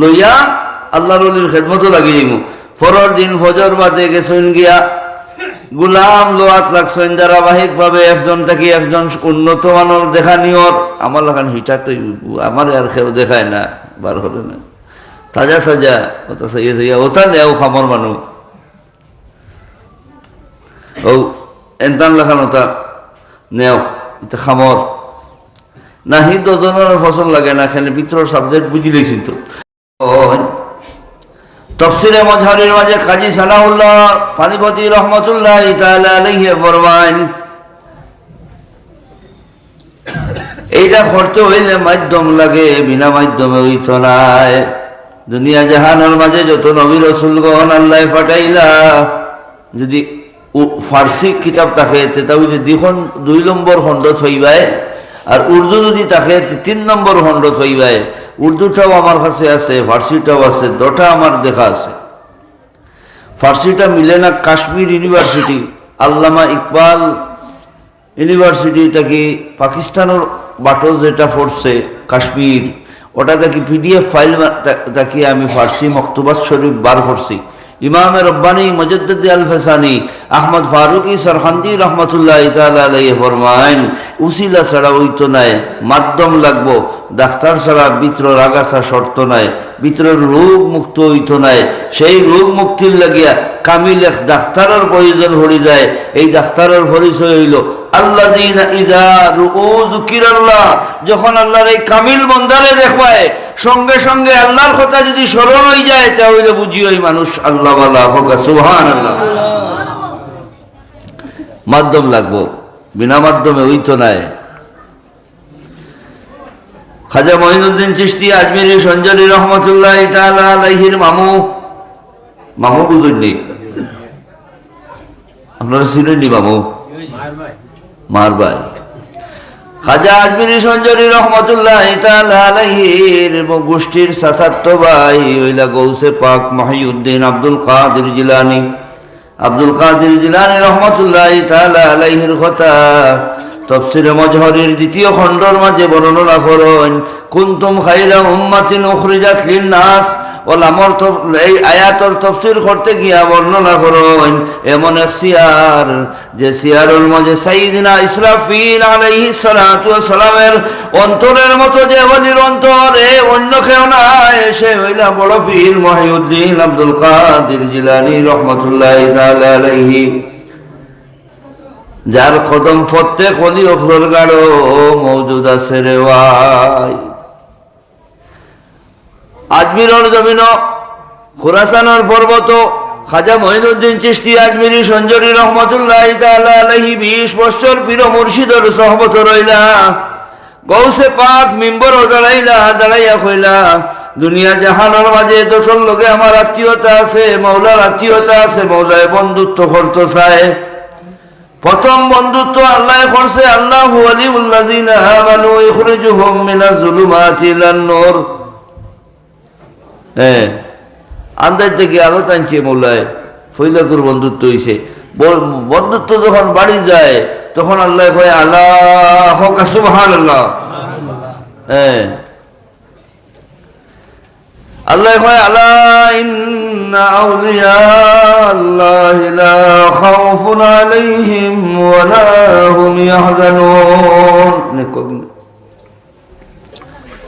লইয়া আল্লাহর ওলির খেদমত লাগি যাইমু। পরের দিন ফজর বাদে গেছেন গিয়া গোলাম লোয়াত লাগছেন ধারাবাহিক ভাবে একজন থেকে একজন উন্নত মানের দেখানিওর আমার লাগান হিটার তো আমার আর কেউ দেখায় না বার হলে না তাজা তাজা ওটা সাইয়া সাইয়া ওটা নেও খামর মানুষ ও এনতান লেখান ওটা নেও এটা খামর নাহি দুজনের ফসল লাগে না এখানে ভিতরের সাবজেক্ট বুঝি লইছেন তো। তফসিরে মজহারির মাঝে কাজী সানাউল্লাহ পানিপতি রহমতুল্লাহি তাআলা আলাইহি ফরমান এইটা করতে হইলে মাধ্যম লাগে বিনা মাধ্যমে হইত নাই। দুনিয়া জাহানের মাঝে যত নবী রাসূলগণ আল্লাহ পাঠাইলা যদি ফার্সি কিতাব থাকে তাহলে 2 নম্বর খণ্ড থইবাই আর উর্দু যদি থাকে 3 নম্বর খণ্ড থইবাই। উর্দুটাও আমার কাছে আছে ফার্সিটাও আছে দুটা আমার দেখা আছে। ফার্সিটা মিলে না কাশ্মীর ইউনিভার্সিটি আল্লামা ইকবাল ইউনিভার্সিটি কি পাকিস্তানের বাটো যেটা পড়ছে কাশ্মীর ওটা দেখি পিডিএফ ফাইল দেখি আমি ফার্সি মক্তবাত শরীফ বার করছি। ইমাম রব্বানি মুজাদ্দিদ আল ফসানি আহমদ ফারুকি সরহান্দি রহমতুল্লাহ তাআলা আলাইহি ফরমান উসিলা ছাড়া হইতো নাই মাধ্যম লাগবো ডাক্তার ছাড়া ভিতরের আগাছা শর্ত নাই ভিতরের রোগ মুক্ত হইতো নাই। সেই রোগ মুক্তির লাগিয়া কামিল এক ডাক্তারের প্রয়োজন হয়ে যায়। এই ডাক্তারের পরিচয় হইল আল্লাযীনা ইযা রুউ যুকিরাল্লাহ যখন আল্লাহর এই কামিল বান্দারে দেখবায় সঙ্গে সঙ্গে আল্লাহর কথা যদি স্মরণ হয়ে যায় তাহলে বুঝি ওই মানুষ আল্লাহ ওয়ালা হোক। সুবহানাল্লাহ মাধ্যম লাগবো বিনা মাধ্যমে হইতো নাই। খাজা মঈনুদ্দিন চিশতি আজমিরি সঞ্জলি রহমতুল্লাহি তাআলা আলাইহির মামু বুঝুননি আপনারা চিনেননি মামু মার ভাই খাজা আজমিরি সঞ্জলি রহমতুল্লাহি তাআলা আলাইহির গোষ্ঠীর চাচাতো ভাই ওইলা গৌসে পাক মহিউদ্দিন আব্দুল কাদের জিলানী রহমতুল্লাহি তাআলা আলাইহির কথা তাফসীরে মজহরির 2য় খণ্ডের মাঝে বর্ণনা করেন কুনতুম খায়রা উম্মাতিন উখরিজাত লিন-নাস ওলামার এই আয়াতের তাফসীর করতে গিয়া বর্ণনা করেন এমন এক সিয়ার যে সিয়ারের মাঝে সাইয়্যিদিনা ইসরাফিল আলাইহিস সালাতু ওয়াস সালামের অন্তরের মতো যে ওলির অন্তরে অন্য কেউ নাই সে হইলা বড় পীর মহিউদ্দিন আব্দুল কাদের জিলানী রহমাতুল্লাহি তাআলা আলাইহি যার কদম প্রত্যেক ওলি অখর গাড়ো মওজুদ আছে রে ভাই। আজমিরের জমিন খুরাসানের পর্বত খাজা মঈনুদ্দিন চিশতি আজমিরি সঞ্জরি রহমতুল্লাহি তাআলা আলাইহি 20 বছর পীর মুর্শিদের সোহবত রইলা গৌসে পাক মিম্বর দাঁড়াইয়া কইলা দুনিয়া জাহানের মাঝে যত লোকে আমার আত্মীয়তা আছে মওলার আত্মীয়তা আছে মওলায় বন্ধুত্ব করতে চায়। প্রথম বন্ধুত্ব আল্লাহ করছে আল্লাহু ওয়ালিউল্লাযিনা আমানু ইখরিজুহুম মিনাজ যুলুমাতি ইলান নূর। আন্দাজ থেকে আলো টানছে মৌলায় ফৈলাকুর বন্ধুত্ব হইছে বন্ধুত্ব যখন বাড়ি যায় তখন আল্লাহ কয় আল্লাহ সুবহানাল্লাহ। হ্যাঁ, আল্লাহ কয় আলা ইন্না আউলিয়া আল্লাহি লা খাউফুন আলাইহিম ওয়া লা হুম ইয়াহজানুন।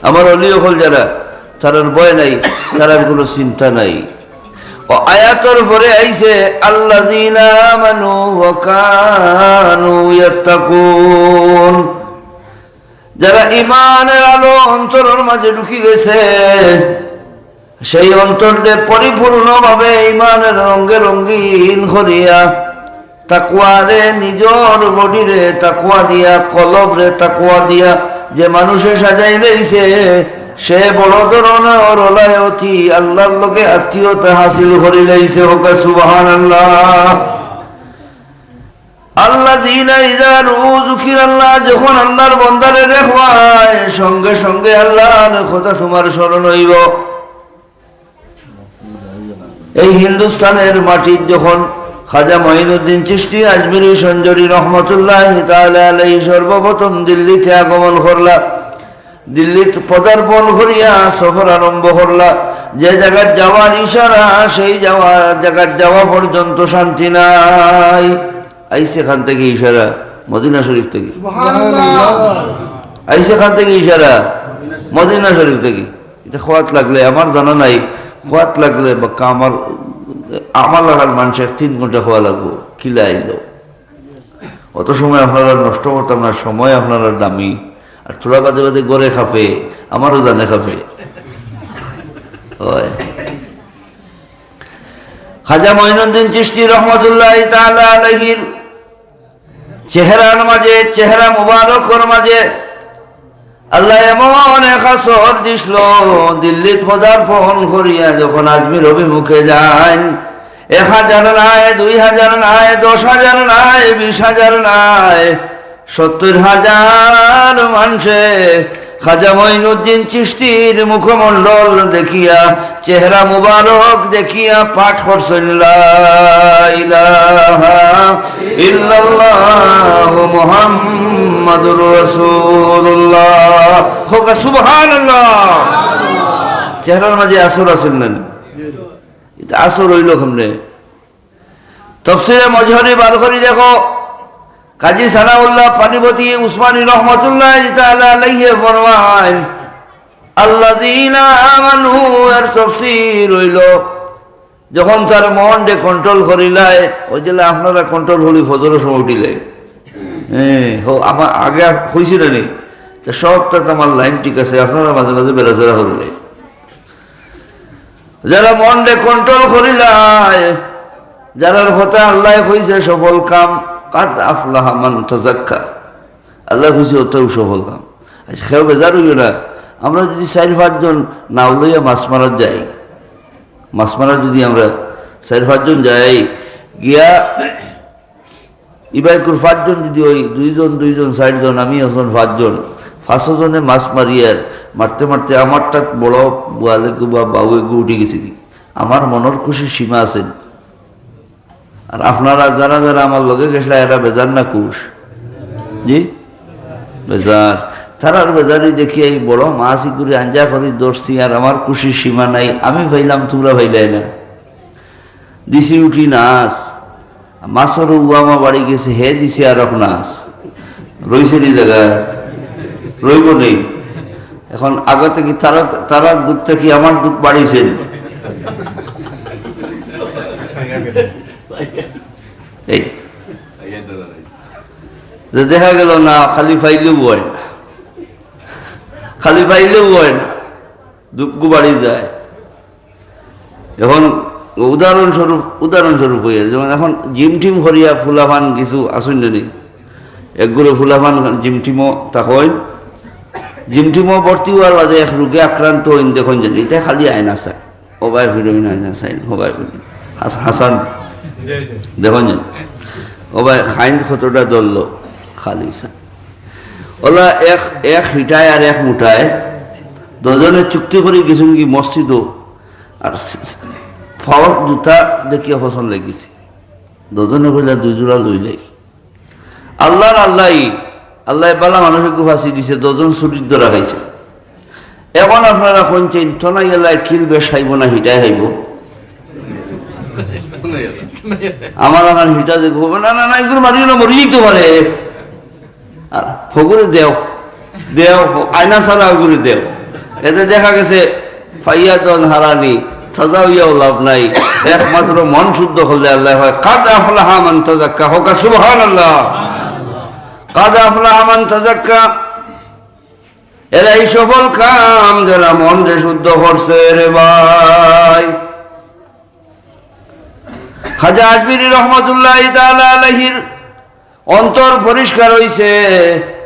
আমার ওলি হল যারা, তারার ভয় নাই, তারার কোনো চিন্তা নাই। ও আয়াতের পরে আইছে আল্লাযীনা আমানু ওয়া কানু ইয়াত্তাকুন, যারা ঈমানের আলো অন্তরের মাঝে ঢুকি গেছে, সেই অন্তরে পরিপূর্ণভাবে ঈমানের রঙে রঙিন করিয়া তাকওয়ারে নিজর বডিরে তাকওয়া দিয়া, কলবরে তাকওয়া দিয়া যে মানুষে সাজাই লইছে, সে বড় ধরনের ওলায়তি আল্লাহর লগে আত্মীয়তা হাসিল করে লইছে। হোক সুবহানাল্লাহ। আল্লাযীনা ইযা যুকিরাল্লাহ, যখন আল্লাহর বান্দারে দেখবায় সঙ্গে সঙ্গে আল্লাহর কথা তোমার স্মরণ হইব। এই হিন্দুস্তানের মাটির যখন খাজা মঈনুদ্দিন চিশতি আজমিরি সঞ্জরি রহমতুল্লাহি তাআলা আলাইহি সর্বপ্রথম দিল্লিতে আগমন করলা, দিল্লিতে পদার্পণ করিয়া সফর আরম্ভ করলা, যে জায়গার যাওয়ার ইশারা সেই জায়গার যাওয়া পর্যন্ত শান্তি নাই। আইসে খান থেকে ইশারা মদিনা শরীফ থেকে, আইসে খান থেকে ইশারা মদিনা শরীফ থেকে। এটা খোয়াত লাগলে আমার জানা নাই, খোয়াত লাগলে বা আমার লাগার মানুষের 3 ঘন্টা খোয়া লাগবো, কিলা আইল। অত সময় আপনারা নষ্ট করতাম না, সময় আপনারা দামি। আর তোরা বাদে বাদে গড়ে খাফে, আমারও জানে খাফে। খাজা মঈনুদ্দিন চিশতি রহমতুল্লাহি তাআলা আলাইহির চেহারার মাঝে, চেহারা মুবারকর মাঝে আল্লাহ এমন এক আসর দিছিল, দিল্লিত পদার্পণ করিয়া যখন আজমির অভিমুখে যান, 1000 নাই, 2000 নাই, 10,000 নাই, 20,000 নাই, 70,000 মানুষে খাজা মঈনুদ্দিন চিশতির মুখমণ্ডল দেখিয়া, চেহারা মুবারক দেখিয়া পাঠ করছেন লা ইলাহা ইল্লাল্লাহু মুহাম্মাদুর রাসূলুল্লাহ। হোক সুবহানাল্লাহ। চেহারার মাঝে আসর আছেন না, এটা আসর হইল কেমনে? তাফসীরে মজহরি বার করি দেখো, কাজী সানাউল্লাহ পানিপতি উসমানী রহমতুল্লাহি তাআলা আলাইহি ফরমান আল্লাযীনা আমানু এর তাফসীর হইল যখন তার মনকে কন্ট্রোল করিলাই, ওই যে আপনারা কন্ট্রোল হলি ফজরের সময় উঠিলে, হ্যাঁ আমার আগে হয়েছিল নি, সবটা আমার লাইন ঠিক আছে, আপনারা মাঝে মাঝে বেড়াচেরা করলে, যারা মনকে কন্ট্রোল করিলাই, যারার কথা আল্লাহ কইছে সফল কাম, কাদ আফলাহা মান তাযাক্কা, আল্লাহ কইছে ওটাও সফল কাম। আচ্ছা খেয়ে বেজার হইল না, আমরা যদি 4-5 জন নাও লইয়া মাছ মারার যাই, মাছ মারার যদি আমরা 4-5 জন যাই গিয়া, ইবাইকুর 5 জন যদি ওই 2 জন 4 জন, আমি এখন 5 জন, 5 জনে মাছ মারিয়ার মারতে মারতে আমারটা বড় বোয়ালে গু বা বাউে গু উঠে গেছি, আমার মনের খুশির সীমা আছে। আর আপনারা যারা যারা আমার লগে গেছিলা এরা বেজার না খুশ? জি বেজার। তারার বেজারি দেখি এই বড় মাছই করে আঞ্জা করি দর্শি, আর আমার খুশির সীমা নাই। আমি ভাইলাম তোমরা ভাইলাই না, দিছি উঠি নাচ, মাছের উয়ামা বাড়ি গেছে, হে দিছে আর নাচ রইছে নি জায়গা রইব নেই। এখন আগে থেকে তারার দুঃখ থেকে আমার দুঃখ বাড়িছেন। এই দেখা গেল না খালি ফাইলেও হয় না, খালি ফাইলেও হয় না, দুঃখ বাড়ি যায়। এখন উদাহরণস্বরূপ হইয়া যেমন এখন জিম টিম করিয়া ফুলাফান কিছু আসুন নেই, একগুলো ফুলাফান জিম টিমও তখন জিম টিমও ভর্তি হওয়ার বাদে এক রোগে আক্রান্ত হইন, দেখুন জানি এটা খালি আয়না চাই, ওবাই ফিরোমিন আয়না চাই, ওবাই হাসান দেখুন জানি ওবাই খাইন কতটা দলল খালি চাই, ওলা এক হিটায় আর এক মুঠায় দুজনে চুক্তি করে কিছু কি মসজিদও, আর ফাওয়ার জুতা দেখিয়া পছন্দ লেগেছে, দুজনে কইলা 2 জোড়া লইলাই আল্লাহর আল্লাহ বালা মানুষকে ফাঁসি দিছে, 2 জন ছুটির ধরা খাইছে। এখন আপনারা কোনছেন টনাই এলায় কিলবে খাইব না হিটাই খাইব? আমার এখন হিটা দেখবো না না না, এগুলো মারিও না, মরি যেতে পারে। ফগুরে দেও আয়না ছাড়া ওগুলো দেও, এতে দেখা গেছে ফাইয়াদন হারানি সাজা হইয়াও লাভ নাই, একমাত্র মন শুদ্ধ হলে আল্লাহ হয় কাদ আফলাহা মান তাযাক্কা। হোক সুবহানাল্লাহ। কাদ আফলাহা মান তাযাক্কা, এরা এই সফল কাম যারা মন যে শুদ্ধ করছে রে ভাই। খাজা আজমিরি রহমতুল্লাহি তাআলা আলাইহির অন্তর পরিষ্কার হইছে,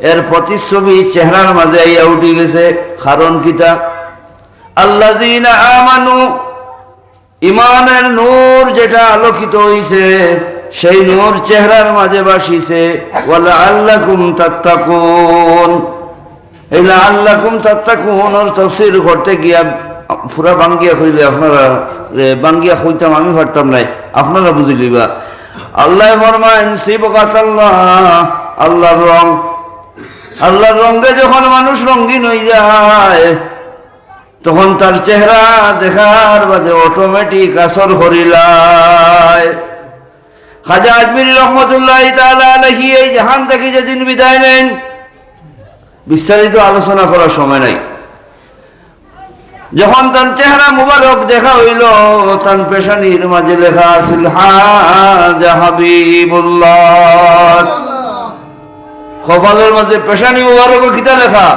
এর প্রতিচ্ছবি চেহারার মাঝে আইয়া উঠে গেছে। কারণ কিতা? আল্লাযীনা আমানু, ইমানের নূর যেটা আলোকিত হইছে, সেই নূর চেহারার মাঝে বাসিছে। ওয়ালা আল্লাকুম তাত্তাকুন, এই লাআল্লাকুম তাত্তাকুন ওর তাফসীর করতে গিয়া পুরা বাঙ্গিয়া কইলে আপনারা বাঙ্গিয়া কইতাম আমি পারতাম নাই, আপনারা বুঝে লিবা। আল্লাহ ফরমায়েন সিবগাতাল্লাহ, আল্লাহর রং। আল্লাহর রঙে যখন মানুষ রঙিন হয়ে যায়, তখন তার চেহারা দেখার বাদে অটোমেটিক আসর করিলায়। খাজা আজমিরি রহমতুল্লাহি তাআলা আলাইহি এই জাহান থেকে যেদিন বিদায় নেন, বিস্তারিত আলোচনা করার সময় নাই। যখন তার চেহারা মুবারক দেখা হইল, তার পেশানির মাঝে লেখা আছিল হাজা হাবিবুল্লাহ। কপালের মাঝে পেশানি মুবারক কিতা লেখা?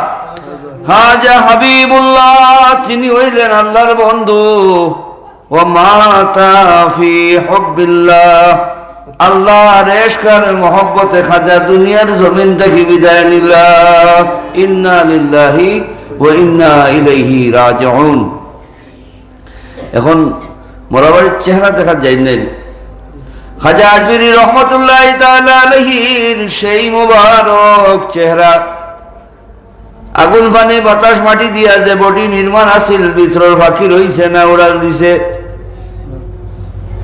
হাজা হাবিবুল্লাহ, তিনি হইলেন আল্লাহর বন্ধু। ওয়া মাতা ফি হুব্বিল্লাহ, আল্লাহর ইশকার মহব্বতে খাজা দুনিয়ার জমিন থেকে বিদায় নিলা। ইন্না লিল্লাহি ওয়া ইন্না ইলাইহি রাজিউন। এখন মরাবাড়ির চেহারা দেখা যায় নাই। খাজা আজমিরি রহমতুল্লাহি তাআলা আলাইহির সেই মুবারক চেহারা, আগুন পানি বাতাস মাটি দিয়া যে বডি নির্মাণ আছিল, ভিতরের ফাঁকি রইছে না উড়াল দিছে,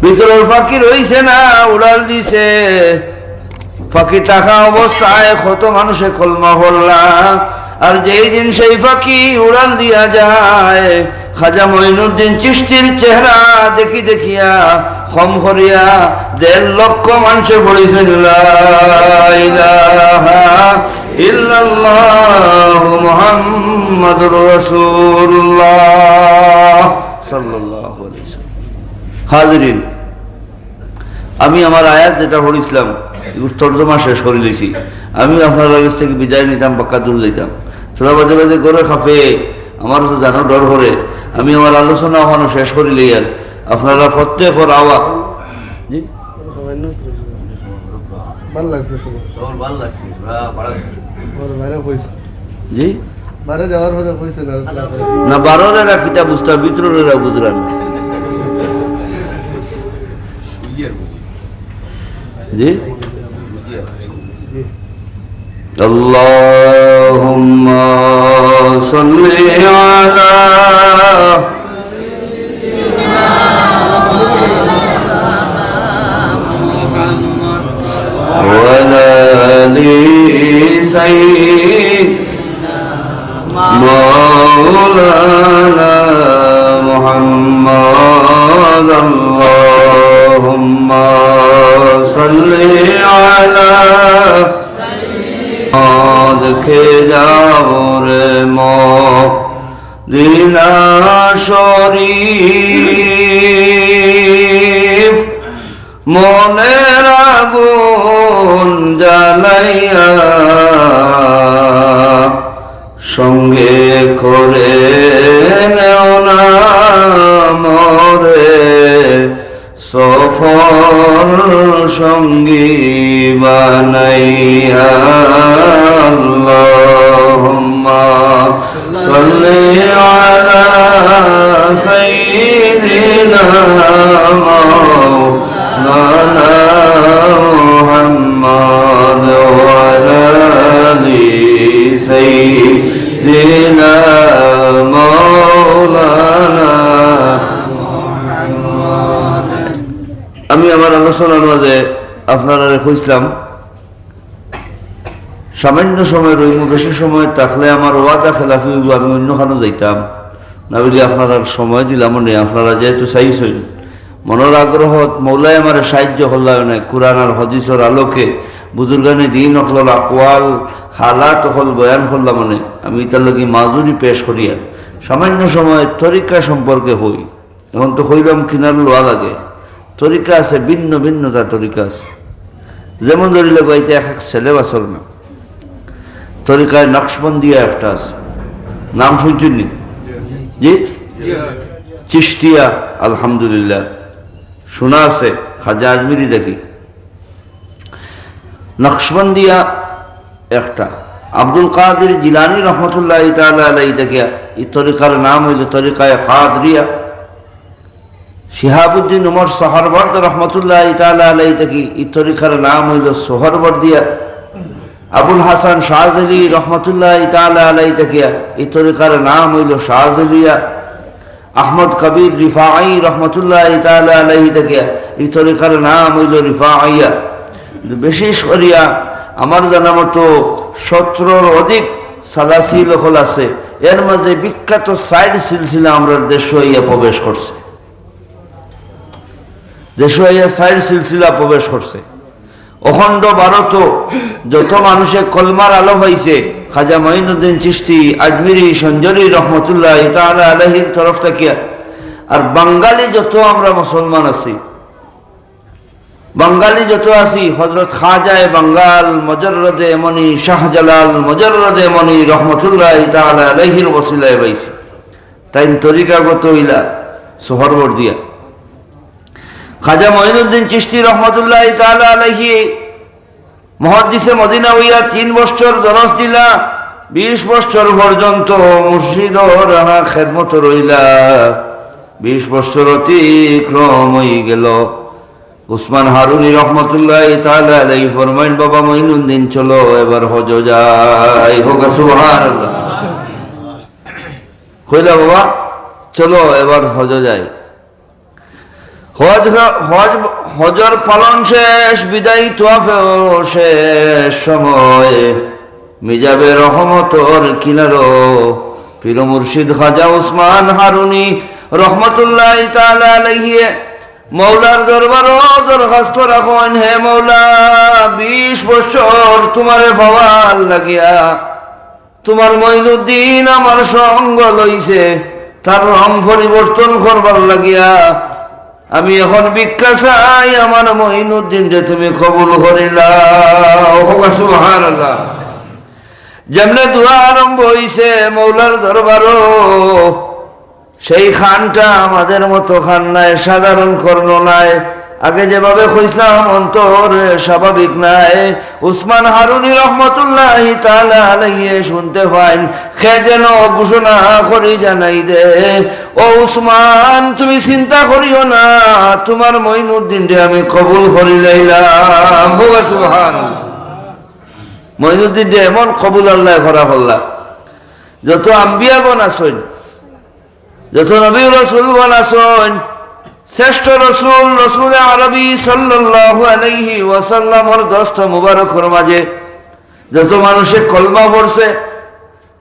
ভিতরের ফাঁকি রইছে না উড়াল দিছে। ফাঁকি থাকা অবস্থায় কত মানুষে কলমা হল্লা, আর যেই দিন সেই ফাঁকি উড়াল দিয়া যায়, খাজা মঈনুদ্দিন চিশতির চেহারা দেখিয়া খম করিয়া 1.5 লক্ষ মানুষে পড়েছেন লা ইলাহা ইল্লাল্লাহু মুহাম্মাদুর রাসূলুল্লাহ সাল্লাল্লাহু আলাইহি ওয়াসাল্লাম। হাজিরিন, আমি আমার আয়াত যেটা পড়িছিলাম তর্জমা শেষ করে লইছি। আমি আপনার কাছ থেকে বিদায় নিতাম, বাক্কা দূর যাইতাম, তোরা বাজে বাজে করে খাফে, আমার তো জানো ডর করে। আমি আমার আলোচনা ওখানে শেষ করি লই, আর আপনারা প্রত্যেকের আওয়া জি জি না 12 কিতা বুঝতে ভিতরেরা বুঝলাম জি। আল্লাহুম্মা সাল্লি আলা মুহাম্মদ ওয়া আলি সাইয়্যিদিনা মাওলানা মুহাম্মদ। আল্লাহুম্মা সাল্লি আলা দেখে যাও রে মদিনা শরীফ, মনের আগুন জ্বালাইয়া সঙ্গে করে নেও না মরে, সফর সঙ্গী বানাইয়া। আল্লাহুম্মা সাল্লি আলা সাইয়্যিদিনা মাওলানা মুহাম্মদ ওয়া আলি সাইয়্যিদিনা মাওলানা। আমি আমার আলোচনার মাঝে আপনারা খুঁজলাম সামান্য সময় রইম, বেশি সময় থাকলে আমার ওয়াদা খেলাফি হইব, আমি অন্যখানে যাইতাম না বলি আপনারা সময় দিলাম মনে। আপনারা যেহেতু চাইছেন মনের আগ্রহ মৌলাই আমার সাহায্য করলাম না, কোরআন আর হদিসের আলোকে বুজুর্গানে দিন অকল আকওয়াল হালাত অকল বয়ান করলাম মানে আমি তার লগে মাজুরি পেশ করি। আর সামান্য সময় তরিকা সম্পর্কে হই, এখন তো হইলাম কিনার লোয়া লাগে। তরিকা আছে, ভিন্ন ভিন্ন তার তরিকা আছে। যেমন ধরিলে গাইতে এক এক ছেলে বাসর না, তরিকায় নকশবন্দিয়া একটা আছে, নাম শুনছেন নি? জি, চিশতিয়া, আলহামদুলিল্লাহ শোনা আছে। খাজা আজমিরি দেখি। নকশবন্দিয়া একটা, আব্দুল কাদের জিলানী রহমতুল্লাহ তাআলা আলাইহি দেখিয়া এই তরিকার নাম হইল তরিকায় কাদরিয়া। শিহাবুদ্দিন উমর সোহরবর্দ রহমতুল্লাহ তাআলা আলাইহি দেখি এই তরিকার নাম হইল সোহরবর্দিয়া। আবুল হাসান শাহজালি রহমতুল্লাহ তাআলা আলাইহি দেখিয়া এই তরিকার নাম হইল শাহজালিয়া। আহমদ কবির রিফাঈ রহমতুল্লাহ তাআলা আলাইহি দেখিয়া এই তরিকার নাম হইল রিফাঈয়া। বিশেষ করিয়া আমার জানা মতো 17 অধিক সালাসিল হল আছে, এর মাঝে বিখ্যাত 4 সিলসিলা আমরা দেশ হইয়া প্রবেশ করছে। দেশ হইয়া 4 সিলসিলা প্রবেশ করছে। অখণ্ড ভারত যত মানুষে কলমার আলো পাইছে খাজা মঈনুদ্দিন চিশতি আজমিরি সঞ্জলি রহমতুল্লাহ তাআলা আলাইহির তরফ থেকে। আর বাঙালি যত আমরা মুসলমান আছি, বাঙালি যত আছি, হযরত খাজায়ে বাঙ্গাল মুজাররদে মনি শাহজালাল মুজাররদে মনি রহমতুল্লাহ তাআলা আলাইহির ওসিলায় পাইছি। তাই তরিকাগত হইলা সোহরবর্দিয়া। খাজা মঈনুদ্দিন চিশতি রহমতুল্লাহ তাআলা আলাইহি মুহাদ্দিসে মদিনা হইয়া 3 বছর দরস দিলা, 20 বছর পর্যন্ত মুর্শিদর খেদমত রইলা। 20 বছর অতিক্রম হয়ে গেল। উসমান হারুনি রহমতুল্লাহ তাআলা আলাইহি ফরমাইন, বাবা মঈনুদ্দিন চলো এবার হজ যাই। হোক সুবহানাল্লাহ। কইলা বাবা চলো এবার হজ যাই। হজর পালন শেষ, বিদায়ী তোয়াফেও শেষ সময় মিজাবে রহমতর কিনারো পীর মুর্শিদ খাজা উসমান হারুনি রহমতুল্লাহ তাআলা আলাইহি মৌলার দরবারও দরখাস্ত রাখেন, হে মৌলা 20 বছর তোমারে পাওয়ার লাগিয়া তোমার মঈনুদ্দিন আমার সঙ্গ লইছে, তার রং পরিবর্তন করবার লাগিয়া আমি এখন ভিক্ষা চাই, আমার মঈনুদ্দিন যে তুমি কবুল করিলা। সুবহানাল্লাহ। যেমনে দোয়া আরম্ভ হইছে মৌলার দরবারও, সেই খানটা আমাদের মতো খান নাই, সাধারণ কর্ণ নাই। আগে যেভাবে কইছিলাম অন্তর স্বাভাবিক নাই। উসমান হারুনি রহমতুল্লাহ তাআলা আলাইহি শুনতে পাইন, সে যেন ঘোষণা করি জানাই দে, ও উসমান তুমি চিন্তা করিও না, তোমার মঈনুদ্দিন রে আমি কবুল করি লাইলাম। সুবহানাল্লাহ। মঈনুদ্দিন রে এমন কবুল আল্লাহ করা হল্লা। যত আম্বিয়াগণ আছেন, যত নবী রাসূলগণ আছেন, শ্রেষ্ঠ রসুল রসুল আরবি সাল্লাল্লাহু আলাইহি ওয়াসাল্লামর দস্ত মুবারকর মাঝে যত মানুষে কলমা পড়ছে,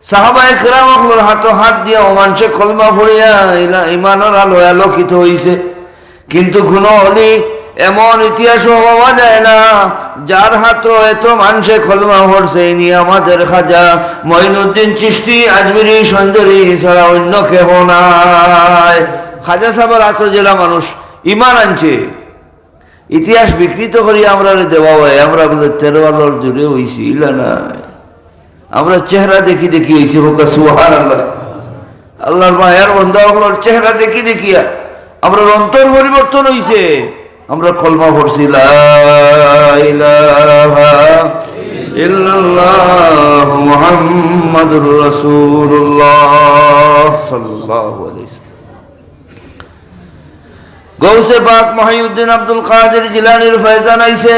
সাহাবায়ে কেরাম হলোর হাত দিয়া ও মানুষে কলমা পড়িয়া ইমানের আলোয় আলোকিত হইছে। কিন্তু কোনো অলি এমন ইতিহাসও পাওয়া যায় না যার হাত এত মানুষে কলমা পড়ছে। ইনি আমাদের খাজা মঈনুদ্দিন চিশতি আজমিরি সঞ্জরি ছাড়া অন্য কেহ নাই। খাজা সাহেবের এত জেলা মানুষ ইমান আনছে, ইতিহাস বিকৃত করি আমরা দেওয়া হয়। আমরা বলে 13 আলোর জুড়ে হইছি ইলা নাই, আমরা চেহারা দেখি দেখি হইছি। হোক সুবহানাল্লাহ। আল্লাহর মায়ের বান্দাগুলোর চেহারা দেখি দেখিয়া আমরা অন্তর পরিবর্তন হইছে। আমরা কলমা পড়ছি লা ইলাহা ইল্লাল্লাহ মুহাম্মাদুর রাসূলুল্লাহ সাল্লাল্লাহু আলাইহি ওয়াসাল্লাম। গৌসে পাক মহিউদ্দিন আব্দুল কাদের জিলানীর ফয়জান আইছে।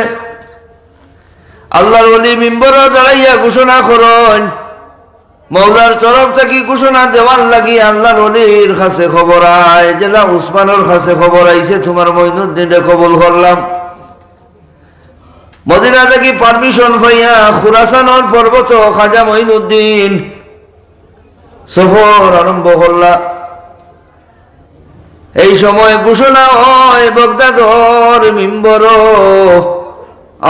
আল্লাহর ওলি মিম্বরে দাঁড়াইয়া ঘোষণা করেন, মৌলার তরফ থেকে ঘোষণা দেওয়ার লাগি আল্লাহর ওলির কাছে খবর আয়, জেলা উসমানের কাছে খবর আইছে তোমার মঈনুদ্দিনে কবুল করলাম। মদিনা থেকে পারমিশন পাইয়া খুরাসানোর পর্বত খাজা মঈনুদ্দিন সফর আরম্ভ করলা। এই সময় ঘোষণা হয় বাগদাদর মিম্বর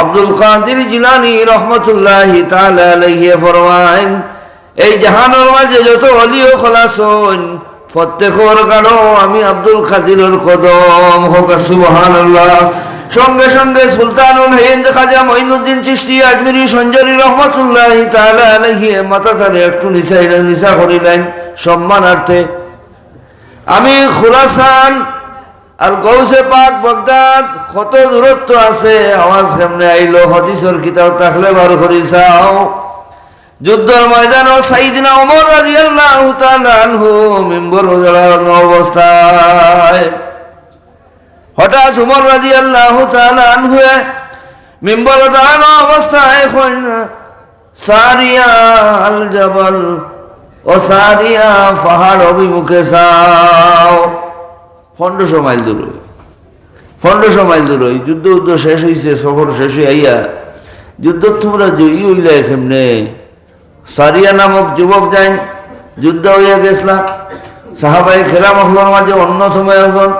আব্দুল কাদের জিলানী রহমতুল্লাহি তাআলা আলাইহি ফরমায়েন, এই জাহানের মাঝে যত ওলি ও খলাসন প্রত্যেকর কারো আমি আব্দুল কাদিরের কদম হোক সুবহানাল্লাহ। সঙ্গে সঙ্গে সুলতানুল হিন্দ খাজা মঈনুদ্দিন চিশতি আজমিরি সঞ্জরি রহমতুল্লাহি তাআলা আলাইহি মাথা তারে একটু নিচা করিলেন সম্মানার্থে। আমি খুরাসান আর গৌসে পাক বাগদাদ কত দূরত্ব আছে, আওয়াজ কেমনে আইলো, হাদিসের কিতাব থাকলে বার করি চাও। যুদ্ধের ময়দান সাইয়েদনা ওমর রাদিয়াল্লাহু তাআলা আনহু মিম্বর ওজলানো অবস্থায় হঠাৎ ওমর রাদিয়াল্লাহু তাআলা আনহু মিম্বর ওজলানো অবস্থায় কইন সারিয়া আল জাবাল ও সারিয়া পাহাড় অভিমুখে যাও। 1500 মাইল দূর, 1500 মাইল দূর। যুদ্ধ শেষ হইছে, সফর শেষ হইয়া যুদ্ধ তোমরা জয়ী হইলে কেমনে? সারিয়া নামক যুবক যাইন, যুদ্ধ হইয়া গেছলা। সাহাবায়ে কেরাম হলোর মাঝে অন্যতম একজন।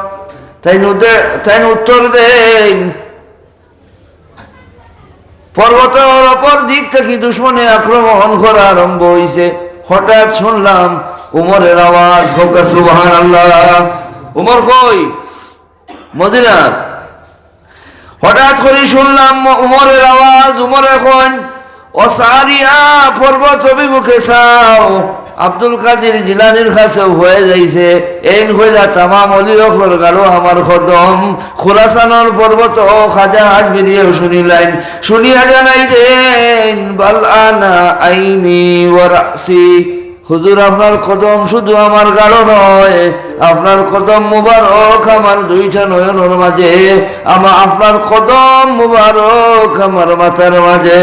তাই উত্তর দেন, পর্বতের অপর দিক থেকে দুশ্মনে আক্রমণ করা আরম্ভ হইছে। হঠাৎ শুনলাম উমরের আওয়াজ, হোক সুবহানাল্লাহ। উমর কই? মদিনা। হঠাৎ করে শুনলাম উমরের আওয়াজ। উমর এখন ও সারিয়া পর্বত অভিমুখে চাও। আব্দুল কাদের জিলানির কাছে হয়ে যাইছে। এই হইলা তামাম অলি অখলর গালো আমার কদম। খুরাসানোর পর্বত খাজা আজমিরিয়ে শুনিলেন, শুনিয়া জানাই দেন বাল আনা আইনি ওয়া রাসি, হুজুর আপনার কদম শুধু আমার গালো নয়, আপনার কদম মুবারক আমার দুইটা নয়নের মাঝে, আপনার কদম মুবারক আমার মাথার মাঝে।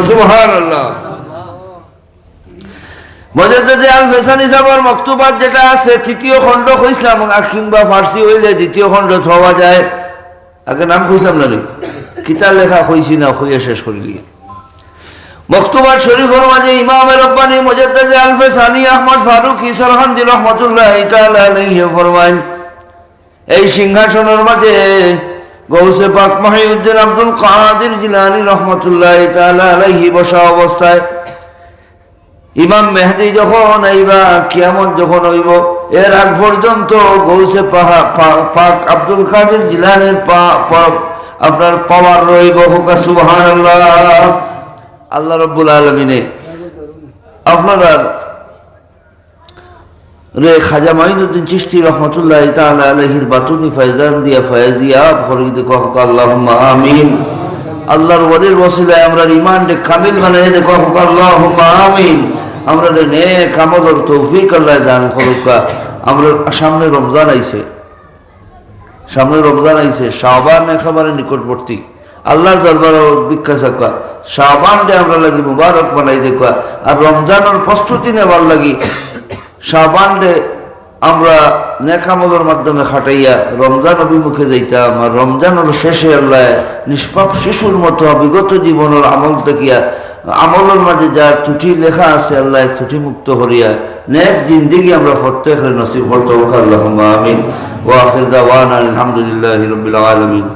সুবহানাল্লাহ। মুজাদ্দিদ আল ফেসানি সাহেবের মক্তবাত যেটা আছে তৃতীয় খণ্ড কইছিলাম, কিংবা ফার্সি হইলে দ্বিতীয় খণ্ড হওয়া যায়। আগে নাম কইছিলাম না, কিতাব লেখা কইছি না, কইয়া শেষ করিলি। মক্তবাত শরীফের মাঝে ইমাম রব্বানী মুজাদ্দিদ আল ফেসানি আহমদ ফারুকী সরহান্দি রাহমাতুল্লাহি তাআলা আলাইহি ফরমায়েন, এই সিংহাসনের মাঝে গৌসে পাক মহিউদ্দিন আব্দুল কাদের জিলানী রাহমাতুল্লাহি তাআলা আলাইহি বসা অবস্থায় ইমাম মেহেদী যখন আইবা, কিয়ামত যখন হইব, এর আগ পর্যন্ত গৌসে পাক আব্দুল কাদের জিলানীর আপনার পাওয়ার রইব। হোক সুবহানাল্লাহ। আল্লাহ রাব্বুল আলামিনে আপনারা রে খাজা মঈনুদ্দিন চিশতি রহমতুল্লাহি তাআলা আলাইহির বাতুনি ফায়জান দিয়া ফায়জিয়াব খরিদ কহ আল্লাহুম্মা আমিন। আল্লাহর ওলির ওসিলায় আমরা ঈমান রে কামিল বানাই দে কহ আল্লাহুম্মা আমিন। আমরা রে নেক আমলের তৌফিক আল্লাহ দান করুক। আমরা সামনে রমজান আইছে, শাবান একেবারে নিকটবর্তী। আল্লাহর দরবারে ভিক্ষা চাকা শাবান রে আমরা লাগি মুবারক বানাই দেখা, আর রমজানের প্রস্তুতি নেবার লাগি শাবান রে আমরা নেকামলের মাধ্যমে খাটাইয়া রমজান অভিমুখে যাইতাম। আর রমজানের শেষে আল্লাহ নিষ্পাপ শিশুর মতো বিগত জীবনের আমল দেখিয়া আমলের মাঝে যা ত্রুটি লেখা আছে আল্লাহ ত্রুটি মুক্ত করিয়া নেক জিন্দেগি আমরা প্রত্যেকের নসিব করতে। আল্লাহুম্মা আমিন। ওয়া আখির দাওয়ানা আলহামদুলিল্লাহি রাব্বিল আলামিন।